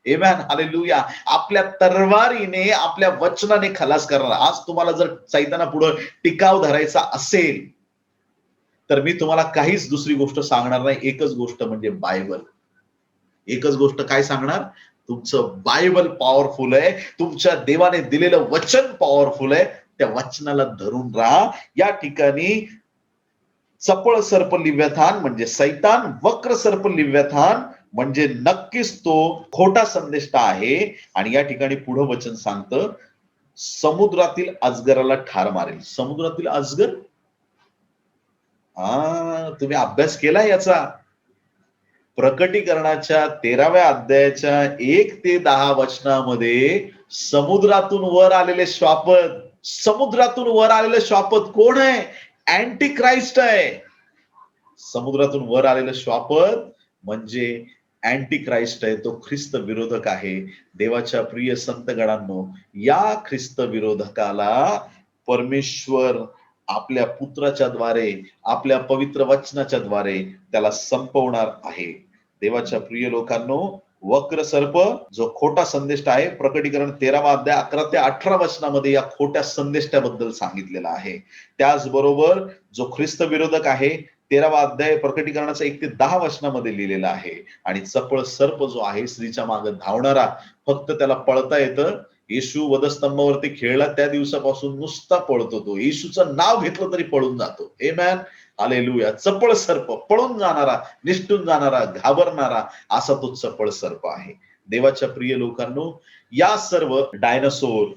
आमेन, हालेलुया. आपल्या तरवारीने, आपल्या वचनाने खलास करणार. आज तुम्हाला जर सैताना पुढे टिकाव धरायचा असेल तर मी तुम्हाला काहीच दुसरी गोष्ट सांगणार नाही. एकच गोष्ट म्हणजे बायबल. एकच गोष्ट काय सांगणार? तुमचं बायबल पॉवरफुल आहे. तुमच्या देवाने दिलेलं वचन पॉवरफुल आहे. त्या वचनाला धरून राहा. या ठिकाणी चपळ सर्प लिव्याथान म्हणजे सैतान, वक्र सर्प लिव्याथान म्हणजे नक्कीच तो खोटा संदेष्टा आहे. आणि या ठिकाणी पुढं वचन सांगतं, समुद्रातील अजगराला ठार मारेल. समुद्रातील अजगर, तुम्ही अभ्यास केला याचा? प्रकटीकरणाच्या 13व्या अध्यायाच्या 1 ते 10 वचनामध्ये समुद्रातून वर आलेले श्वापद, समुद्रातून वर आलेले श्वापद कोण आहे? अँटी क्राइस्ट आहे. समुद्रातून वर आलेलं श्वापद म्हणजे अँटी क्राइस्ट आहे, तो ख्रिस्त विरोधक आहे. देवाच्या प्रिय संतगणांनो, या ख्रिस्त विरोधकाला परमेश्वर आपल्या पुत्राच्या द्वारे, आपल्या पवित्र वचनाच्या द्वारे त्याला संपवणार आहे. देवाच्या प्रिय लोकांनो, वक्र सर्प जो खोटा संदेश आहे, प्रकटीकरण 13वा अध्याय 11 ते 18 वचनामध्ये या खोट्या संदेशाबद्दल सांगितलेला आहे. त्याचबरोबर जो ख्रिस्त विरोधक आहे 13वा अध्याय प्रकटीकरणाचा 1 ते 10 वचनामध्ये लिहिलेला आहे. आणि चपळ सर्प जो आहे, स्त्रीच्या मागे धावणारा, फक्त त्याला पळता येतं. येशू वधस्तंभावरती खेळला त्या दिवसापासून नुसता पळतो तो. येशूचं नाव घेतलं तरी पळून जातो. आमेन, हालेलुया. चपळ सर्प, पळून जाणारा, निष्ठून जाणारा, घाबरणारा असा तो चपळ सर्प आहे. देवाच्या प्रिय लोकांनो, या सर्व डायनासोर,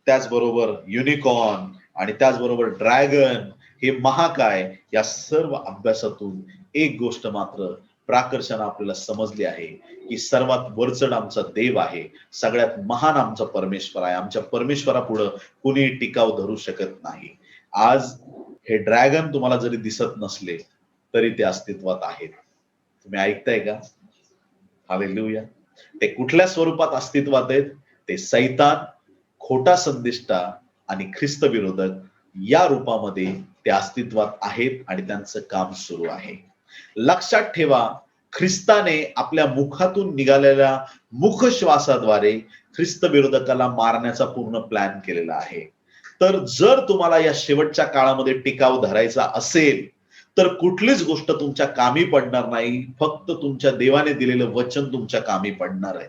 त्याचबरोबर युनिकॉर्न आणि त्याचबरोबर ड्रॅगन, हे महाकाय, या सर्व अभ्यासातून एक गोष्ट मात्र प्राकर्षाने आपल्याला समजली आहे की सर्वात वरचढ आमचा देव आहे, सगळ्यात महान आमचा परमेश्वर आहे. आमच्या परमेश्वरापुढं कुणी टिकाव धरू शकत नाही. आज हे ड्रॅगन तुम्हाला जरी दिसत नसले तरी ते अस्तित्वात आहेत. तुम्ही ऐकताय का? हालेलुया. ते कुठल्या स्वरूपात अस्तित्वात आहेत? ते सैतान, खोटा संदेष्टा आणि ख्रिस्त विरोधक या रूपामध्ये ते अस्तित्वात आहेत आणि त्यांचं काम सुरू आहे. लक्षात ठेवा, ख्रिस्ताने आपल्या मुखातून निघालेल्या मुख श्वासाद्वारे ख्रिस्त विरोधकाला मारण्याचा पूर्ण प्लॅन केलेला आहे. तर जर तुम्हाला या शेवटच्या काळामध्ये टिकाव धरायचा असेल तर कुठलीच गोष्ट तुमच्या कामी पडणार नाही, फक्त तुमच्या देवाने दिलेलं वचन तुमच्या कामी पडणार आहे.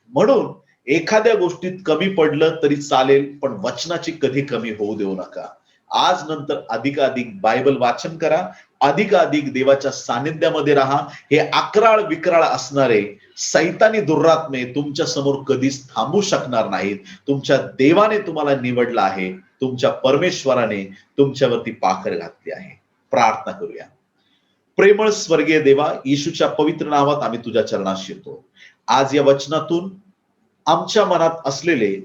म्हणून एखाद्या गोष्टीत कमी पडलं तरी चालेल, पण वचनाची कधी कमी होऊ देऊ नका. आज नंतर अधिकाधिक बायबल वाचन करा, अधिकाधिक देवाच्या सानिध्यामध्ये राहा. हे अकराळ विकराळ असणारे सैतानी दुर्रात्मे तुमच्या समोर कधीच थांबू शकणार नाहीत. तुमच्या देवाने तुम्हाला निवडलं आहे, तुमच्या परमेश्वराने तुमच्यावरती पाखर घातली आहे. प्रार्थना करूया. प्रेमळ स्वर्गीय देवा, येशूच्या पवित्र नावात आम्ही तुझ्या चरणात येतो. आज या वचनातून आमच्या मनात असलेले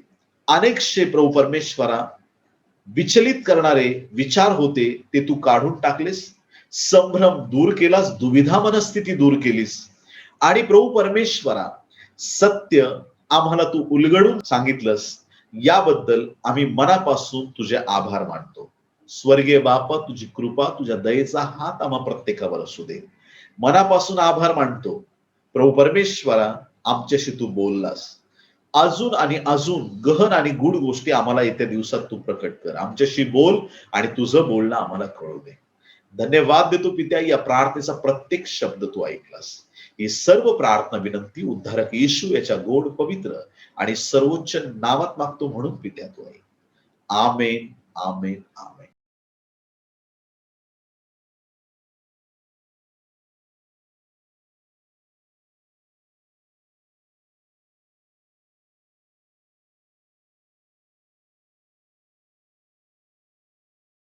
अनेकशे प्रभू परमेश्वरा विचलित करणारे विचार होते, ते तू काढून टाकलेस. संभ्रम दूर केलास, दुविधा मनस्थिती दूर केलीस. आणि प्रभू परमेश्वरा, सत्य आम्हाला तू उलगडून सांगितलंस, याबद्दल आम्ही मनापासून तुझे आभार मानतो. स्वर्गीय बापा, तुझी कृपा, तुझ्या दयेचा हात आम्हा प्रत्येकावर असू दे. मनापासून आभार मानतो. प्रभू परमेश्वरा, आमच्याशी तू बोललास. अजून आणि अजून गहन आणि गूढ गोष्टी आम्हाला येत्या दिवसात तू प्रकट कर. आमच्याशी बोल आणि तुझं बोलणं आम्हाला कळू दे. धन्यवाद देतो पित्या, या प्रार्थनेचा प्रत्येक शब्द तू ऐकलास. ही सर्व प्रार्थना विनंती उद्धारक येशू याच्या गोड, पवित्र आणि सर्वोच्च नावात मागतो म्हणून पित्या तू ऐक. आमेन, आमेन, आमेन.